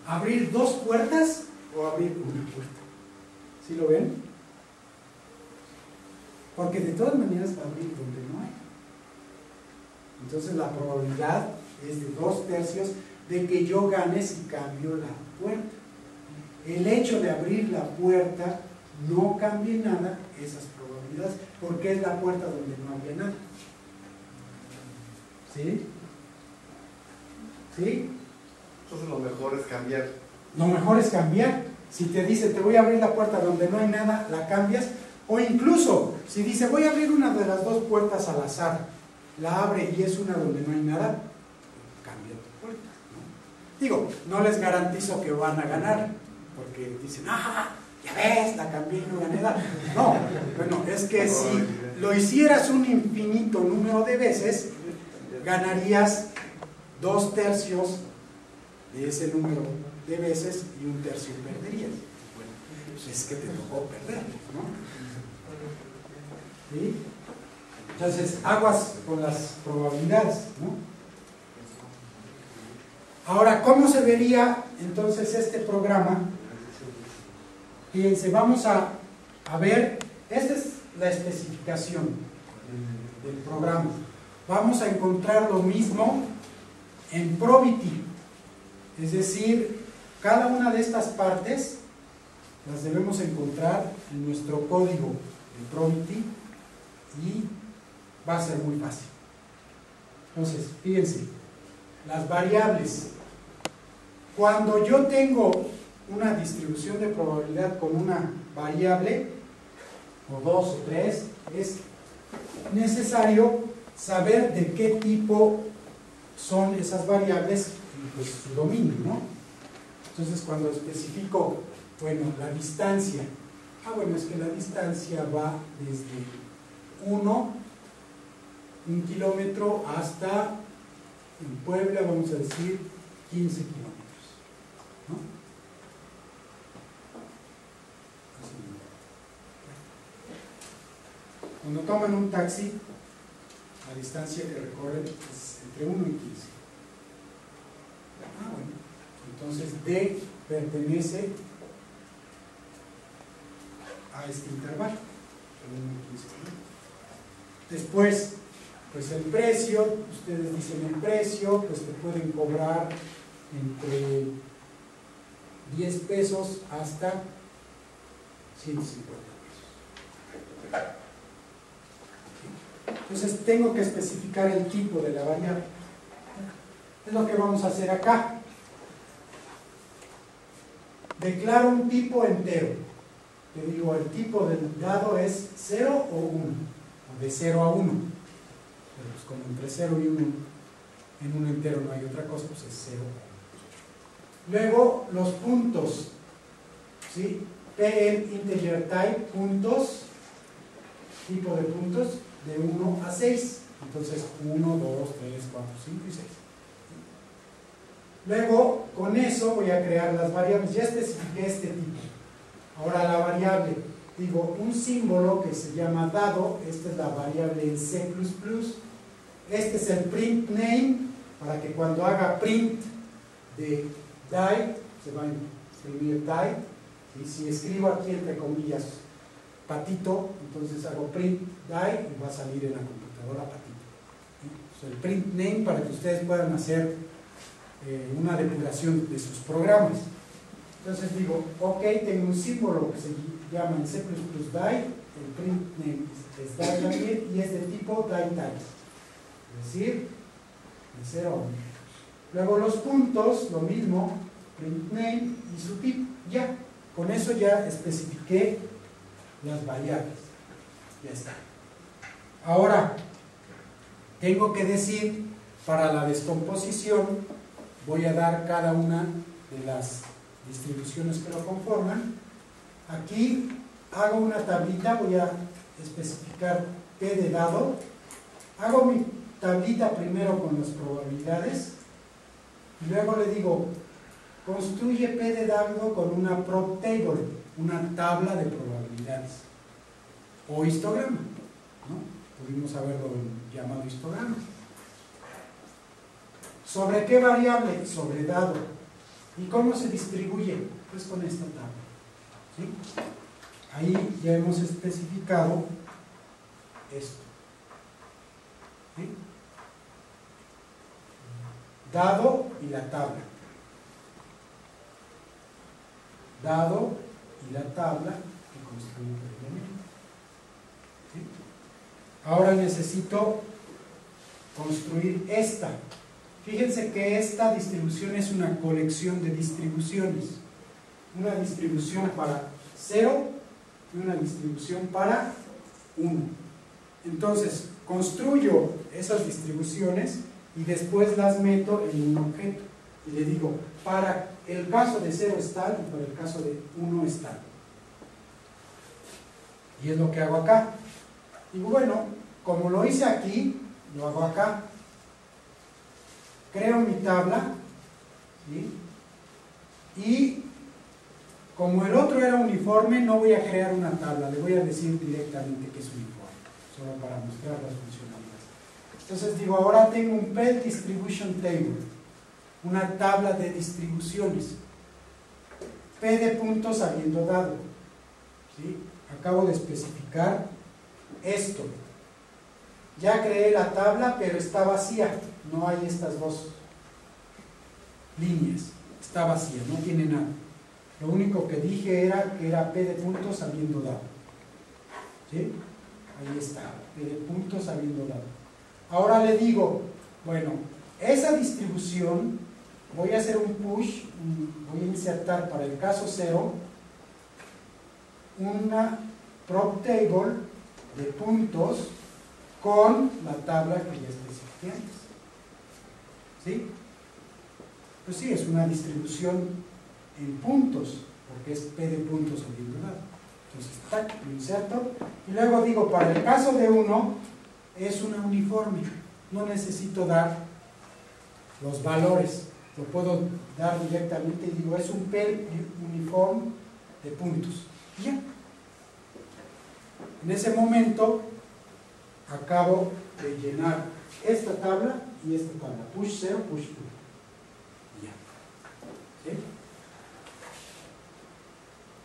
[SPEAKER 2] ¿Abrir 2 puertas o abrir una puerta? ¿Sí lo ven? Porque de todas maneras va a abrir donde no hay. Entonces la probabilidad es de 2/3 de que yo gane si cambio la puerta. El hecho de abrir la puerta no cambia nada esas probabilidades, porque es la puerta donde no había nada. ¿Sí? ¿Sí?
[SPEAKER 1] Entonces lo mejor es cambiar
[SPEAKER 2] Lo mejor es cambiar. Si te dice, te voy a abrir la puerta donde no hay nada, la cambias. O incluso, si dice, voy a abrir una de las dos puertas al azar, la abre y es una donde no hay nada, cambia tu puerta, ¿no? Digo, no les garantizo que van a ganar, porque dicen, ya ves, la cambié y no gané nada. No, bueno, es que si lo hicieras un infinito número de veces, ganarías 2/3 de ese número de veces y 1/3 perderías. Bueno, pues es que te tocó perder, ¿no? ¿Sí? Entonces, aguas con las probabilidades, ¿no? Ahora, ¿cómo se vería entonces este programa? Fíjense, vamos a ver, esta es la especificación del programa. Vamos a encontrar lo mismo en Probity, es decir, cada una de estas partes las debemos encontrar en nuestro código de Probity y va a ser muy fácil. Entonces, fíjense, las variables. Cuando yo tengo una distribución de probabilidad con una variable, o 2 o 3, es necesario saber de qué tipo son esas variables y pues su dominio, ¿no? Entonces, cuando especifico, bueno, la distancia, bueno, es que la distancia va desde 1 kilómetro hasta, en Puebla, vamos a decir, 15 kilómetros, ¿no? Cuando toman un taxi, la distancia que recorren es entre 1 y 15. Bueno, entonces D pertenece a este intervalo, entre 1 y 15 kilómetros. Después, pues el precio, ustedes dicen el precio, pues te pueden cobrar entre 10 pesos hasta 150 pesos. Entonces tengo que especificar el tipo de la variable. Es lo que vamos a hacer acá. Declaro un tipo entero. Te digo, el tipo del dado es 0 o 1, o de 0 a 1. Pero pues como entre 0 y 1 en un entero no hay otra cosa, pues es 0 o 1. Luego los puntos, ¿sí? PL integer type, puntos, tipo de puntos de 1 a 6. Entonces 1, 2, 3, 4, 5 y 6. Luego, con eso voy a crear las variables. Ya especifiqué este tipo. Ahora la variable, digo, un símbolo que se llama dado. Esta es la variable en C++. Este es el print name, para que cuando haga print de die, se va a escribir die. ¿Sí? Si escribo aquí entre comillas patito, entonces hago print die y va a salir en la computadora patito. ¿Sí? El print name para que ustedes puedan hacer una depuración de sus programas. Entonces digo, ok, tengo un símbolo que se llama en C++ die, el print name es die también y es de tipo die type, es decir, de 0 a 1. Luego los puntos, lo mismo, print name y su tipo. Ya, con eso ya especifiqué las variables. Ya está. Ahora, tengo que decir, para la descomposición, voy a dar cada una de las distribuciones que lo conforman. Aquí hago una tablita, voy a especificar P de dado. Hago mi tablita primero con las probabilidades y luego le digo, construye P de dado con una prop table, una tabla de probabilidades o histograma, ¿no? Pudimos haberlo llamado histograma. ¿Sobre qué variable? Sobre dado. ¿Y cómo se distribuye? Pues con esta tabla. ¿Sí? Ahí ya hemos especificado esto. ¿Sí? Dado y la tabla. Dado y la tabla que construí previamente. ¿Sí? Ahora necesito construir esta. Fíjense que esta distribución es una colección de distribuciones. Una distribución para 0 y una distribución para 1. Entonces, construyo esas distribuciones y después las meto en un objeto. Y le digo, para el caso de 0 es tal y para el caso de 1 es tal. Y es lo que hago acá. Y bueno, como lo hice aquí, lo hago acá. Creo mi tabla, ¿sí? Y como el otro era uniforme, no voy a crear una tabla, le voy a decir directamente que es uniforme, solo para mostrar las funcionalidades. Entonces digo, ahora tengo un PEL Distribution Table, una tabla de distribuciones, P de puntos habiendo dado, ¿sí? Acabo de especificar esto. Ya creé la tabla, pero está vacía, no hay estas dos líneas, está vacía, no tiene nada. Lo único que dije era que era P de puntos habiendo dado. ¿Sí? Ahí está, P de puntos habiendo dado. Ahora le digo, bueno, esa distribución, voy a hacer un push, voy a insertar para el caso 0 una prop table de puntos con la tabla que ya especifiqué antes. ¿Sí? Pues sí, es una distribución en puntos, porque es P de puntos habiendo dado. Entonces, tac, lo inserto, y luego digo, para el caso de 1, es una uniforme, no necesito dar los valores, lo puedo dar directamente y digo, es un P uniforme de puntos. Y ya. En ese momento, acabo de llenar esta tabla y esta tabla, push 0, push 2. Ya. ¿Sí?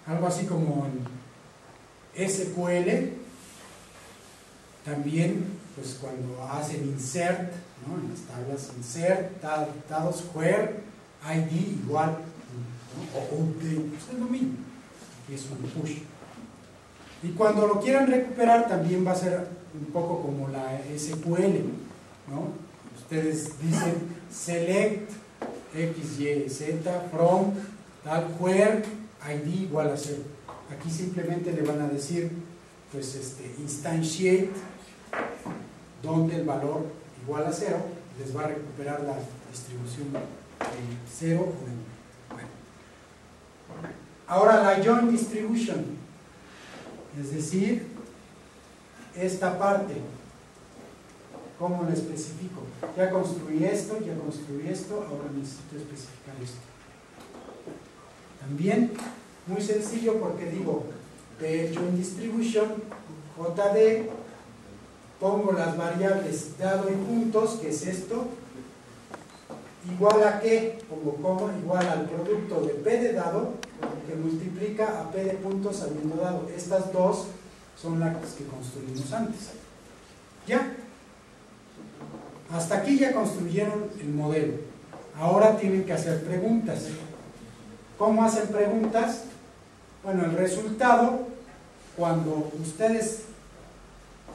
[SPEAKER 2] Algo así como en SQL, también, pues cuando hacen insert, ¿no? En las tablas insert, dados where, ID igual, ¿no? O update, pues es lo mismo, aquí es un push. Y cuando lo quieran recuperar también va a ser un poco como la SQL, ¿no? Ustedes dicen select x, y, z from tal where ID igual a 0. Aquí simplemente le van a decir, pues, instantiate, donde el valor igual a 0, les va a recuperar la distribución de 0 o de 1. Bueno. Ahora la join distribution, es decir, esta parte, ¿cómo la especifico? Ya construí esto, ahora necesito especificar esto. También, muy sencillo, porque digo, de join distribution, JD, pongo las variables dado y puntos, que es esto, igual a qué, pongo coma, igual al producto de P de dado, que multiplica a P de puntos habiendo dado. Estas dos son las que construimos antes. ¿Ya? Hasta aquí ya construyeron el modelo. Ahora tienen que hacer preguntas. ¿Cómo hacen preguntas? Bueno, el resultado, cuando ustedes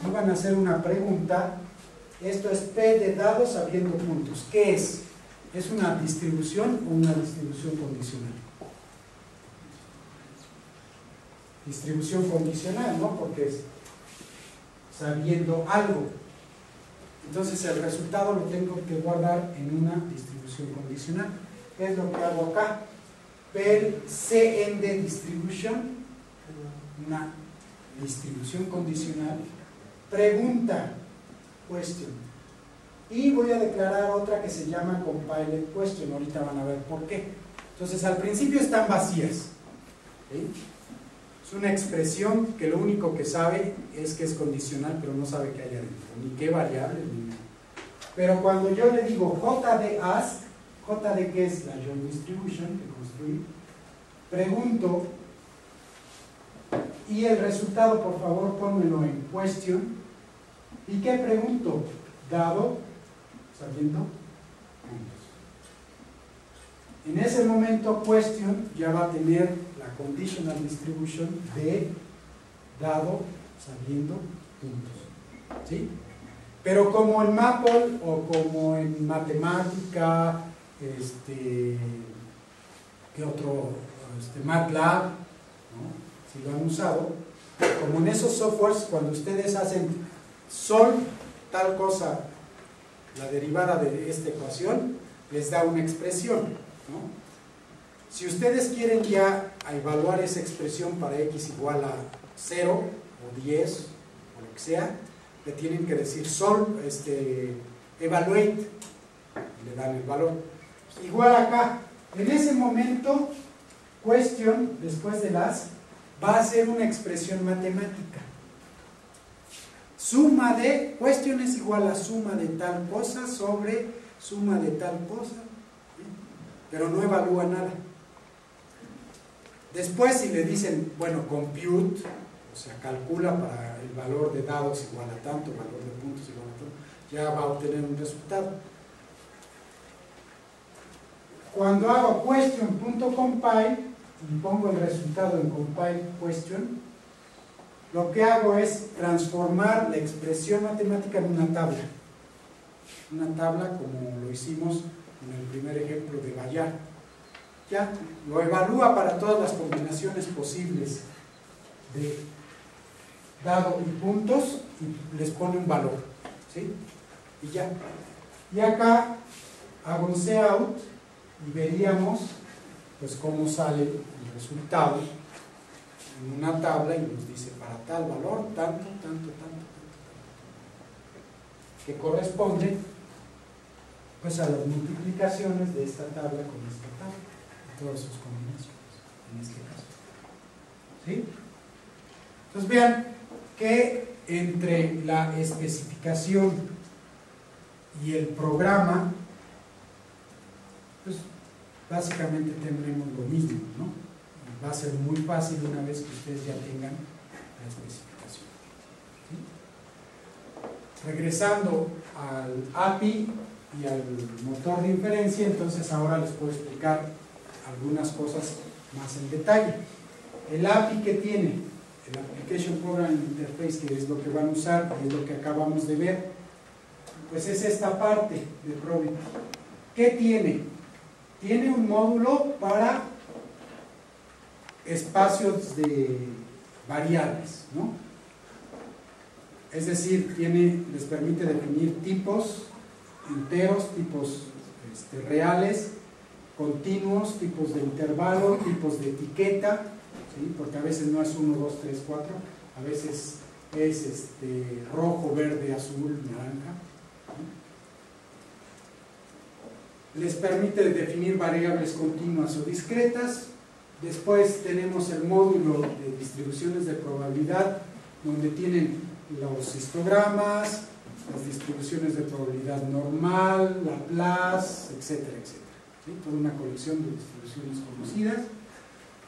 [SPEAKER 2] iban a hacer una pregunta, esto es P de dados habiendo puntos. ¿Qué es? ¿Es una distribución o una distribución condicional? Distribución condicional, ¿no? Porque es sabiendo algo. Entonces el resultado lo tengo que guardar en una distribución condicional. ¿Qué es lo que hago acá? Pel CN de distribution, una distribución condicional, pregunta, question. Y voy a declarar otra que se llama compiled question. Ahorita van a ver por qué. Entonces al principio están vacías. ¿Sí? Es una expresión que lo único que sabe es que es condicional, pero no sabe qué hay adentro, ni qué variable, ni nada. Pero cuando yo le digo JD ask, JD que es la join distribution que construí, pregunto, y el resultado, por favor, pónmelo en question. ¿Y qué pregunto? Dado, sabiendo puntos. En ese momento, question ya va a tener la conditional distribution de dado, sabiendo puntos. ¿Sí? Pero como en Maple o como en matemática, ¿qué otro? MATLAB, ¿no? Si lo han usado, como en esos softwares, cuando ustedes hacen sol, tal cosa, la derivada de esta ecuación, les da una expresión, ¿no? Si ustedes quieren ya evaluar esa expresión para x igual a 0 o 10 o lo que sea, le tienen que decir evaluate, le dan el valor. Igual acá, en ese momento, question, después de las, va a ser una expresión matemática. Suma de, question es igual a suma de tal cosa sobre suma de tal cosa, ¿sí? Pero no evalúa nada. Después si le dicen, bueno, compute, o sea, calcula para el valor de dados igual a tanto, valor de puntos igual a tanto, ya va a obtener un resultado. Cuando hago question.compile y pongo el resultado en compile question, lo que hago es transformar la expresión matemática en una tabla. Una tabla como lo hicimos en el primer ejemplo de Bayard. Ya, lo evalúa para todas las combinaciones posibles de dado y puntos y les pone un valor, ¿sí? Y ya. Y acá hago un cout y veríamos pues cómo sale el resultado en una tabla y nos dice para tal valor, tanto, que corresponde pues a las multiplicaciones de esta tabla con esta tabla, de todas sus combinaciones, en este caso. ¿Sí? Entonces vean que entre la especificación y el programa, pues básicamente tendremos lo mismo, ¿no? Va a ser muy fácil una vez que ustedes ya tengan la especificación. ¿Sí? Regresando al API y al motor de inferencia, entonces ahora les puedo explicar algunas cosas más en detalle. El API que tiene, el Application Programming Interface, que es lo que van a usar, es lo que acabamos de ver, pues es esta parte de Probit. ¿Qué tiene? Tiene un módulo para espacios de variables, ¿no? Es decir, les permite definir tipos enteros, tipos reales, continuos, tipos de intervalo, tipos de etiqueta, ¿sí? Porque a veces no es 1, 2, 3, 4, a veces es rojo, verde, azul, naranja, ¿sí? Les permite definir variables continuas o discretas. Después tenemos el módulo de distribuciones de probabilidad, donde tienen los histogramas, las distribuciones de probabilidad normal, Laplace, etcétera, etcétera, ¿sí? Toda una colección de distribuciones conocidas.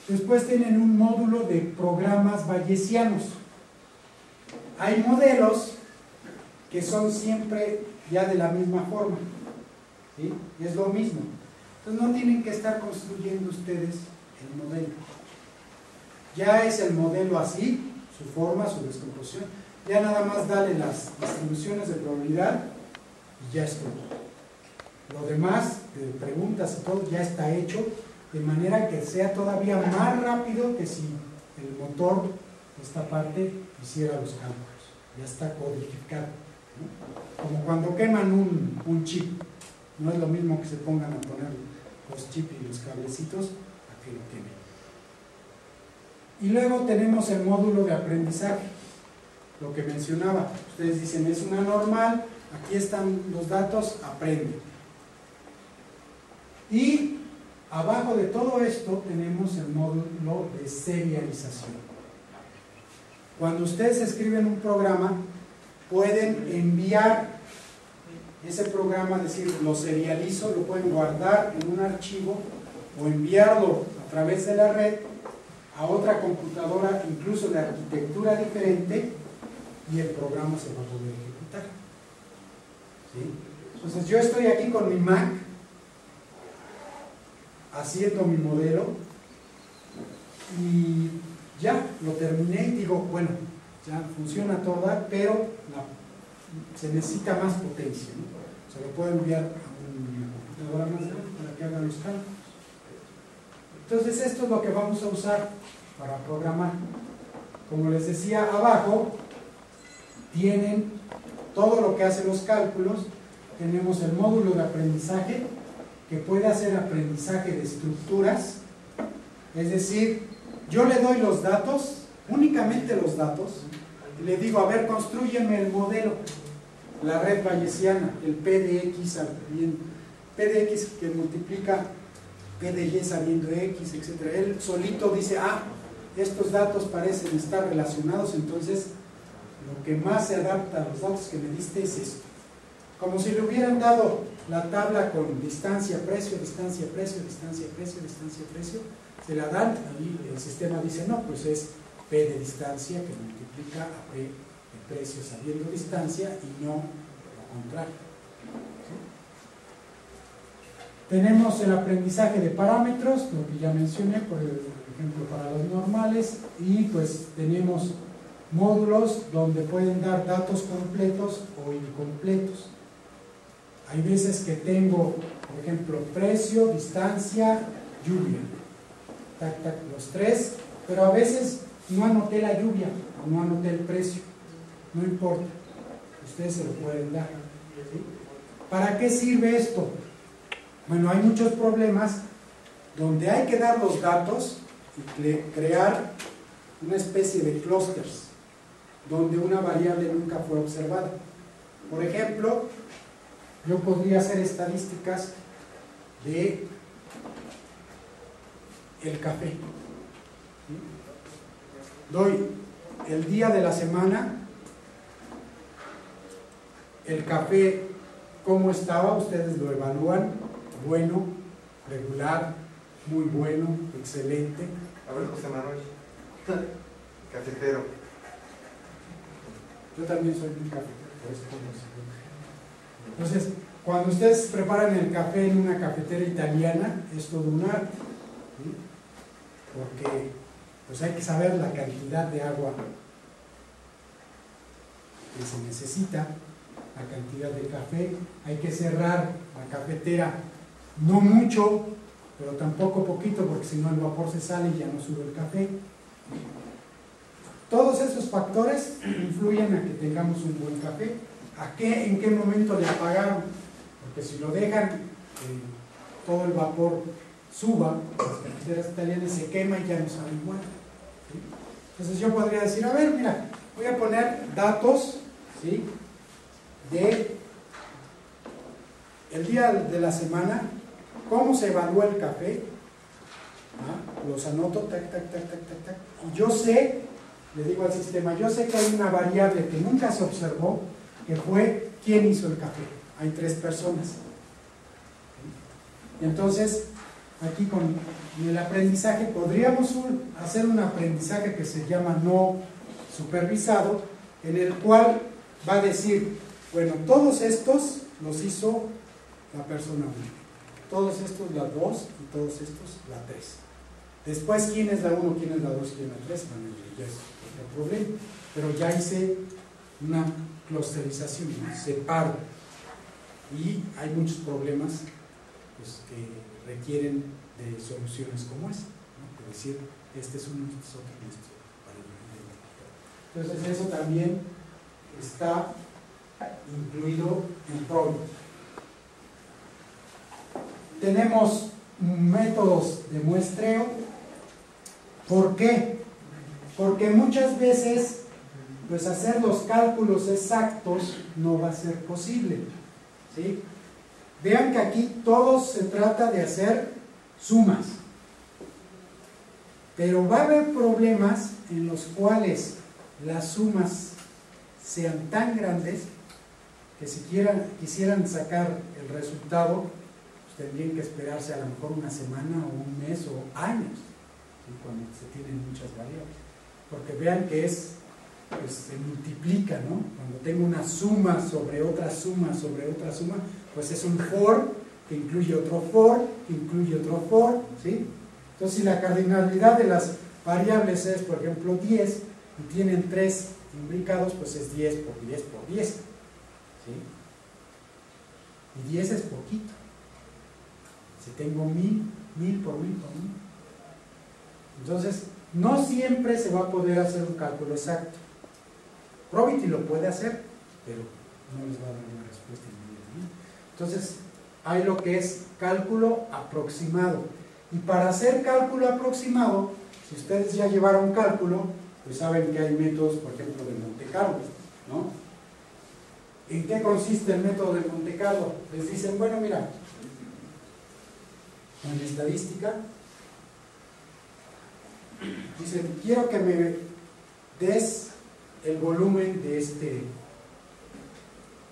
[SPEAKER 2] Después tienen un módulo de programas bayesianos. Hay modelos que son siempre ya de la misma forma, ¿sí? Es lo mismo. Entonces no tienen que estar construyendo ustedes el modelo. Ya es el modelo así, su forma, su descomposición. Ya nada más dale las distribuciones de probabilidad y ya es todo. Lo demás, de preguntas y todo, ya está hecho de manera que sea todavía más rápido que si el motor de esta parte hiciera los cálculos. Ya está codificado, ¿no? Como cuando queman un chip. No es lo mismo que se pongan a poner los chips y los cablecitos a que lo quemen. Y luego tenemos el módulo de aprendizaje. Lo que mencionaba, ustedes dicen es una normal, aquí están los datos, aprende. Y abajo de todo esto tenemos el módulo de serialización. Cuando ustedes escriben un programa, pueden enviar ese programa, es decir, lo serializo, lo pueden guardar en un archivo o enviarlo a través de la red a otra computadora, incluso de arquitectura diferente, y el programa se va a poder ejecutar. ¿Sí? Entonces yo estoy aquí con mi Mac haciendo mi modelo y ya lo terminé y digo, bueno, ya funciona toda, pero se necesita más potencia, ¿no? Se lo puedo enviar a una computadora más grande para que haga los cálculos. Entonces esto es lo que vamos a usar para programar. Como les decía, abajo tienen todo lo que hace los cálculos. Tenemos el módulo de aprendizaje, que puede hacer aprendizaje de estructuras. Es decir, yo le doy los datos, únicamente los datos, y le digo, a ver, constrúyeme el modelo, la red bayesiana, el PDX, PDX que multiplica P de Y sabiendo X, etc. Él solito dice, estos datos parecen estar relacionados, entonces lo que más se adapta a los datos que me diste es esto. Como si le hubieran dado la tabla con distancia, precio, distancia, precio, distancia, precio, distancia, precio, se la dan y el sistema dice, no, pues es P de distancia que multiplica a P de precio sabiendo distancia y no lo contrario. ¿Sí? Tenemos el aprendizaje de parámetros, lo que ya mencioné, por ejemplo, para los normales, y pues tenemos módulos donde pueden dar datos completos o incompletos. Hay veces que tengo, por ejemplo, precio, distancia, lluvia, tac, tac, los tres, pero a veces no anoté la lluvia o no anoté el precio, no importa, ustedes se lo pueden dar. ¿Sí? ¿Para qué sirve esto? Bueno, hay muchos problemas donde hay que dar los datos y crear una especie de clusters donde una variable nunca fue observada. Por ejemplo, yo podría hacer estadísticas de el café. ¿Sí? Doy el día de la semana, el café, cómo estaba, ustedes lo evalúan, bueno, regular, muy bueno, excelente.
[SPEAKER 1] A ver, José Manuel, cafetero.
[SPEAKER 2] Yo también soy un cafetero, por eso entonces, cuando ustedes preparan el café en una cafetera italiana, es todo un arte, ¿sí? Porque pues hay que saber la cantidad de agua que se necesita, la cantidad de café, hay que cerrar la cafetera, no mucho, pero tampoco poquito, porque si no el vapor se sale y ya no sube el café. Todos esos factores influyen a que tengamos un buen café. ¿En qué momento le apagaron? Porque si lo dejan, todo el vapor suba, las cafeteras italianas se quema y ya no sabe igual. ¿Sí? Entonces yo podría decir, a ver, mira, voy a poner datos, ¿sí?, de el día de la semana, cómo se evalúa el café, los anoto, tac, tac, tac, tac, tac, tac, y yo sé, le digo al sistema, yo sé que hay una variable que nunca se observó, que fue quién hizo el café. Hay 3 personas. Y entonces, aquí con el aprendizaje, podríamos hacer un aprendizaje que se llama no supervisado, en el cual va a decir, bueno, todos estos los hizo la persona 1, todos estos la 2 y todos estos la 3. Después, ¿quién es la 1, quién es la 2, quién es la 3? Bueno, ya es otro problema. Pero ya hice una clusterización, separo, y hay muchos problemas pues, que requieren de soluciones como esa, ¿no? Es decir, este es uno, este es otro y este es otro. Entonces eso también está incluido en Program. Tenemos métodos de muestreo. ¿Por qué? Porque muchas veces pues hacer los cálculos exactos no va a ser posible, ¿sí? Vean que aquí todo se trata de hacer sumas, pero va a haber problemas en los cuales las sumas sean tan grandes que si quisieran sacar el resultado, pues tendrían que esperarse a lo mejor una semana o un mes o años, ¿sí?, cuando se tienen muchas variables, porque vean que pues se multiplica, ¿no? Cuando tengo una suma sobre otra suma sobre otra suma, pues es un for que incluye otro for, que incluye otro for, ¿sí? Entonces, si la cardinalidad de las variables es, por ejemplo, 10, y tienen 3 imbricados, pues es 10 por 10 por 10. ¿sí? Y 10 es poquito. Si tengo 1000, 1000 por 1000 por 1000. Entonces, no siempre se va a poder hacer un cálculo exacto. Probity lo puede hacer, pero no les va a dar una respuesta inmediatamente. Entonces, hay lo que es cálculo aproximado. Y para hacer cálculo aproximado, si ustedes ya llevaron cálculo, pues saben que hay métodos, por ejemplo, de Monte Carlo, ¿no? ¿En qué consiste el método de Monte Carlo? Les dicen, bueno, mira, en estadística, dicen, quiero que me des el volumen de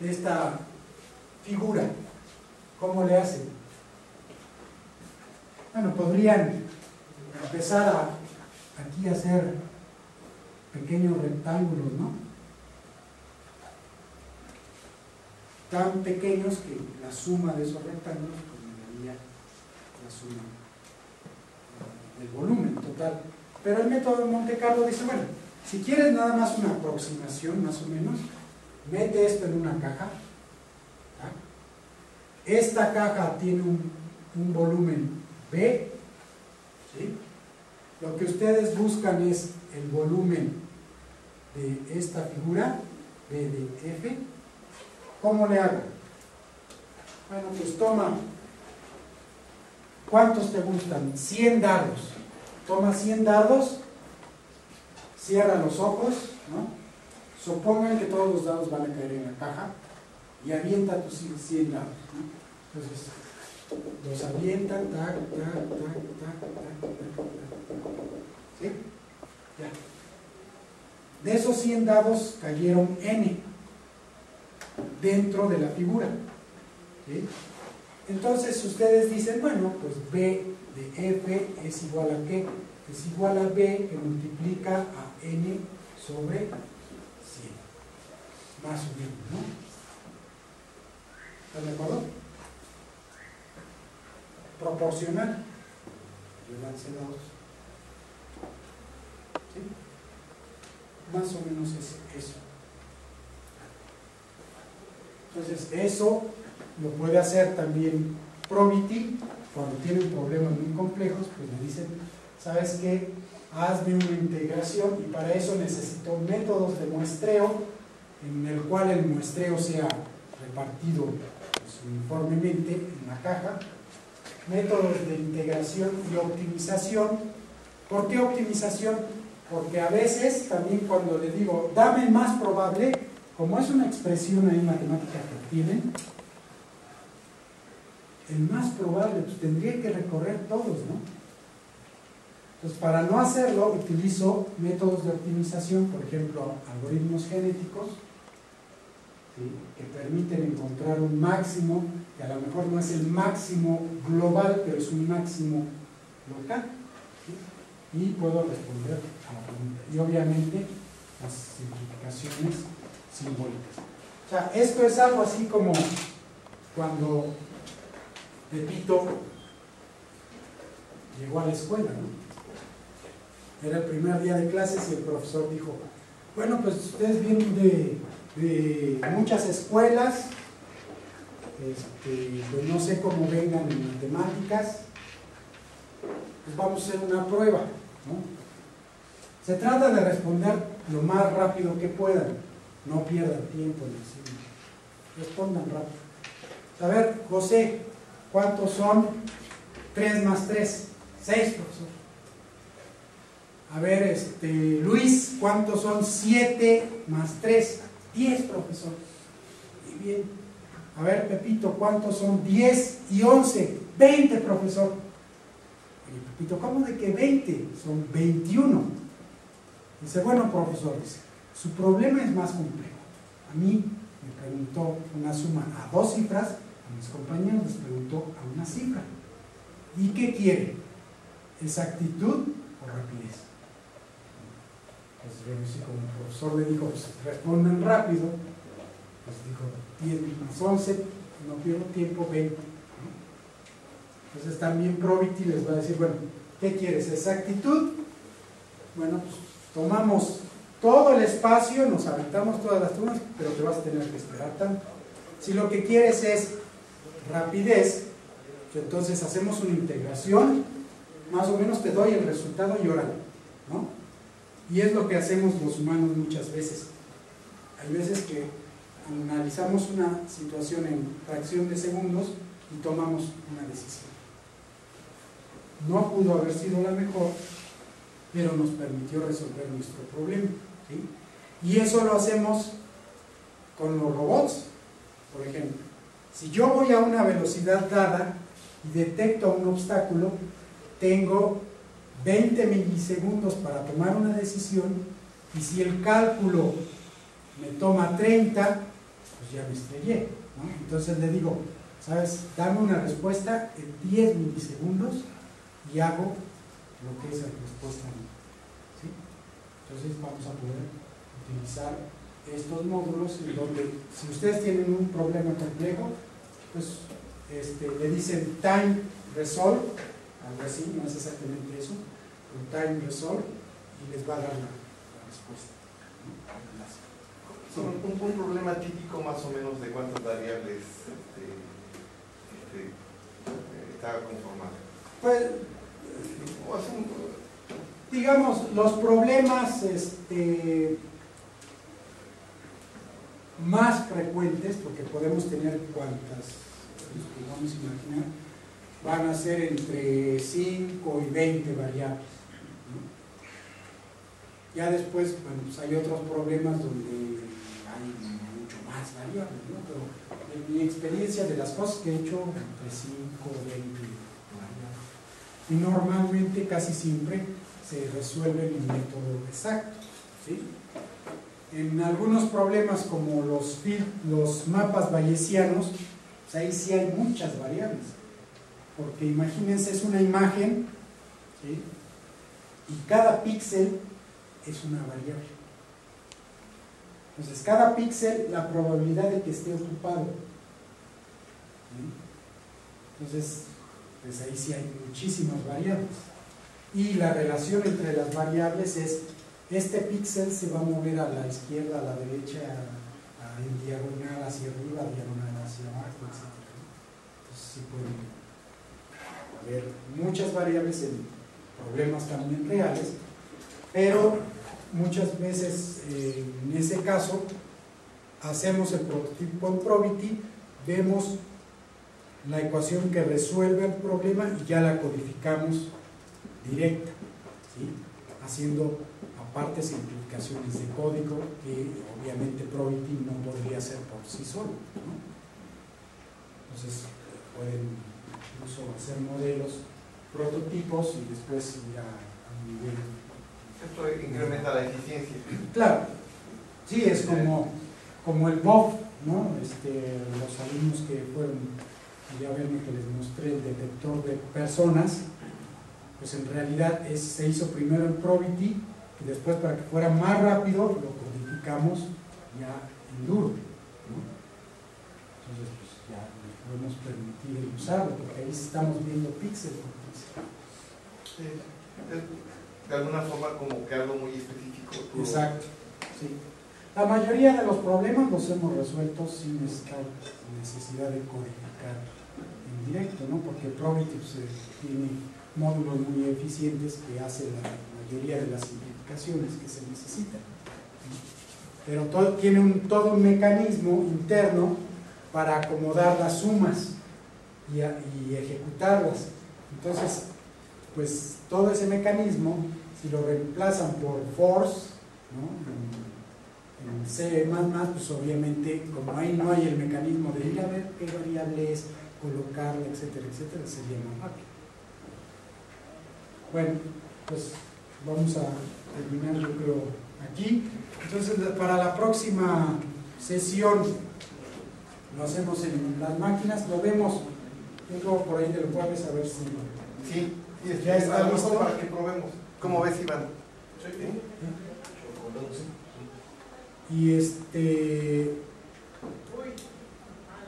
[SPEAKER 2] esta figura. ¿Cómo le hacen? Bueno, podrían empezar aquí a hacer pequeños rectángulos, ¿no? Tan pequeños que la suma de esos rectángulos pues me daría la suma del volumen total. Pero el método de Monte Carlo dice, bueno, si quieres nada más una aproximación, más o menos, mete esto en una caja. Esta caja tiene un volumen B, ¿sí? Lo que ustedes buscan es el volumen de esta figura, B de F. ¿Cómo le hago? Bueno, pues toma, ¿cuántos te gustan? 100 dardos. Toma 100 dardos, cierra los ojos, ¿no? Supongan que todos los dados van a caer en la caja y avienta tus 100 dados, ¿no? Entonces, los avientan, tac, tac, tac, tac, tac, tac, tac. ¿Sí? Ya. De esos 100 dados cayeron N dentro de la figura. ¿Sí? Entonces ustedes dicen, bueno, pues B de F es igual a ¿qué? Es igual a B que multiplica a N sobre 100. Más o menos, ¿no? ¿Están de acuerdo? Proporcional. Yo lancé dados. ¿Sí? Más o menos es eso. Entonces, eso lo puede hacer también Probity. Cuando tienen problemas muy complejos, pues me dicen, ¿sabes qué? Hazme una integración y para eso necesito métodos de muestreo en el cual el muestreo sea repartido pues, uniformemente en la caja. Métodos de integración y optimización. ¿Por qué optimización? Porque a veces también cuando le digo, dame el más probable, como es una expresión ahí matemática que tienen, el más probable, pues tendría que recorrer todos, ¿no? Entonces, para no hacerlo, utilizo métodos de optimización, por ejemplo, algoritmos genéticos, ¿sí? Que permiten encontrar un máximo, que a lo mejor no es el máximo global, pero es un máximo local, ¿sí? Y puedo responder a la pregunta. Y obviamente, las simplificaciones simbólicas. O sea, esto es algo así como cuando Pepito llegó a la escuela, ¿no? Era el primer día de clases y el profesor dijo, bueno, pues ustedes vienen de muchas escuelas, pues no sé cómo vengan en matemáticas, pues vamos a hacer una prueba, ¿no? Se trata de responder lo más rápido que puedan, no pierdan tiempo en decir, respondan rápido. A ver, José, ¿cuántos son 3 más 3? 6, profesor. A ver, Luis, ¿cuántos son 7 más 3? 10, profesor. Muy bien. A ver, Pepito, ¿cuántos son 10 y 11? 20, profesor. Oye, Pepito, ¿cómo de que 20? Son 21. Dice, bueno, profesor, dice, su problema es más complejo. A mí me preguntó una suma a 2 cifras, a mis compañeros les preguntó a una cifra. ¿Y qué quiere? ¿Exactitud o rapidez? Pues yo, como el profesor le dijo, pues respondan rápido, pues dijo 10 más 11, no pierdo tiempo, 20. Entonces también Probity les va a decir, bueno, ¿qué quieres? ¿Exactitud? Bueno, pues tomamos todo el espacio, nos aventamos todas las turmas, pero te vas a tener que esperar tanto. Si lo que quieres es rapidez, entonces hacemos una integración, más o menos te doy el resultado y órale, ¿no? Y es lo que hacemos los humanos muchas veces. Hay veces que analizamos una situación en fracción de segundos y tomamos una decisión. No pudo haber sido la mejor, pero nos permitió resolver nuestro problema, ¿sí? Y eso lo hacemos con los robots, por ejemplo. Si yo voy a una velocidad dada y detecto un obstáculo, tengo 20 milisegundos para tomar una decisión, y si el cálculo me toma 30, pues ya me estrellé, ¿no? Entonces le digo, ¿sabes? Dame una respuesta en 10 milisegundos y hago lo que es la respuesta, ¿sí? Entonces vamos a poder utilizar estos módulos en donde, si ustedes tienen un problema complejo, pues le dicen time resolve, algo así, no es exactamente eso, pero time resolve, y les va a dar la respuesta, ¿no?
[SPEAKER 1] Un problema típico más o menos de cuántas variables está conformado.
[SPEAKER 2] Pues, digamos, los problemas más frecuentes, porque podemos tener cuantas, vamos a imaginar, van a ser entre 5 y 20 variables, ¿no? Ya después, bueno, pues hay otros problemas donde hay mucho más variables, ¿no? Pero en mi experiencia de las cosas que he hecho, entre 5 y 20 variables. Y normalmente, casi siempre, se resuelve en un método exacto, ¿sí? En algunos problemas como los mapas bayesianos, pues ahí sí hay muchas variables, porque imagínense, es una imagen, ¿sí? Y cada píxel es una variable. Entonces, cada píxel, la probabilidad de que esté ocupado, ¿sí? Entonces, pues ahí sí hay muchísimas variables. Y la relación entre las variables es: este píxel se va a mover a la izquierda, a la derecha, en diagonal hacia arriba, diagonal hacia abajo, etc. Entonces sí pueden haber muchas variables en problemas también reales, pero muchas veces en ese caso hacemos el prototipo en Probity, vemos la ecuación que resuelve el problema y ya la codificamos directa, ¿sí? Haciendo aparte simplificaciones de código que obviamente Probity no podría hacer por sí solo, ¿no? Entonces pueden incluso hacer modelos, prototipos y después ir a un nivel.
[SPEAKER 1] Esto incrementa la eficiencia.
[SPEAKER 2] Claro, sí, es como el BOF, ¿no? Los alumnos que fueron, ya ven que les mostré el detector de personas, pues en realidad se hizo primero en Probity y después, para que fuera más rápido, lo codificamos ya en duro, ¿no? Entonces pues ya nos podemos permitir usarlo, porque ahí estamos viendo píxeles.
[SPEAKER 1] Sí. De alguna forma como que algo muy específico.
[SPEAKER 2] Exacto, sí. La mayoría de los problemas los hemos resuelto sin necesidad de codificar en directo, ¿no? Porque Probity tiene módulos muy eficientes que hacen la mayoría de las simplificaciones que se necesitan, pero tiene todo un mecanismo interno para acomodar las sumas y ejecutarlas. Entonces, pues todo ese mecanismo, si lo reemplazan por force, ¿no? En C++, pues obviamente, como ahí no hay el mecanismo de ir a ver qué variable es, colocarla, etcétera, etcétera, sería más rápido. Bueno, pues vamos a terminar, yo creo, aquí. Entonces, para la próxima sesión lo hacemos en las máquinas, lo vemos, yo creo, por ahí del jueves, a ver si
[SPEAKER 1] sí,
[SPEAKER 2] ya está listo
[SPEAKER 1] para que probemos. ¿Cómo ves, Iván?
[SPEAKER 2] Y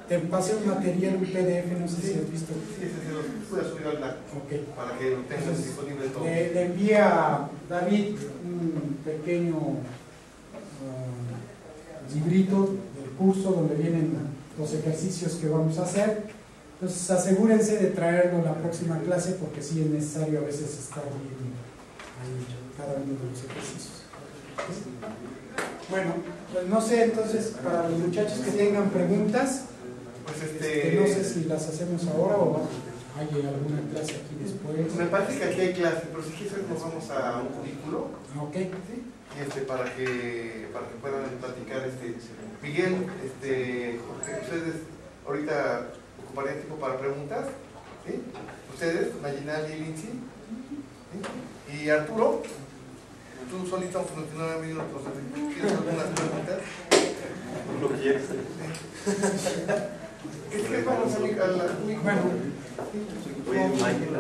[SPEAKER 2] te pasé un material, un PDF, no sé si has visto.
[SPEAKER 1] Sí, se los voy a subir al LAC,
[SPEAKER 2] okay,
[SPEAKER 1] para que lo tengas disponible todo.
[SPEAKER 2] Le envía a David un pequeño librito del curso donde vienen los ejercicios que vamos a hacer. Entonces asegúrense de traerlo a la próxima clase porque sí es necesario a veces estar viendo ahí cada uno de los ejercicios. Bueno, pues no sé, entonces para los muchachos que tengan preguntas,
[SPEAKER 1] Pues
[SPEAKER 2] no sé si las hacemos ahora o hay alguna clase aquí después.
[SPEAKER 1] me parece que aquí hay clase, pero si quieres nos vamos a un cubículo.
[SPEAKER 2] Ok.
[SPEAKER 1] ¿Sí? Y para que puedan platicar. Miguel, ustedes ahorita ocuparían tiempo para preguntas. ¿Sí? Ustedes, Mayinal y Lindsay. ¿Sí? Y Arturo, tú solito, aunque no han venido los ¿tienes algunas preguntas?
[SPEAKER 3] Lo que quieras.
[SPEAKER 1] Es que vamos a la
[SPEAKER 2] Bueno.
[SPEAKER 3] Oye, Michael,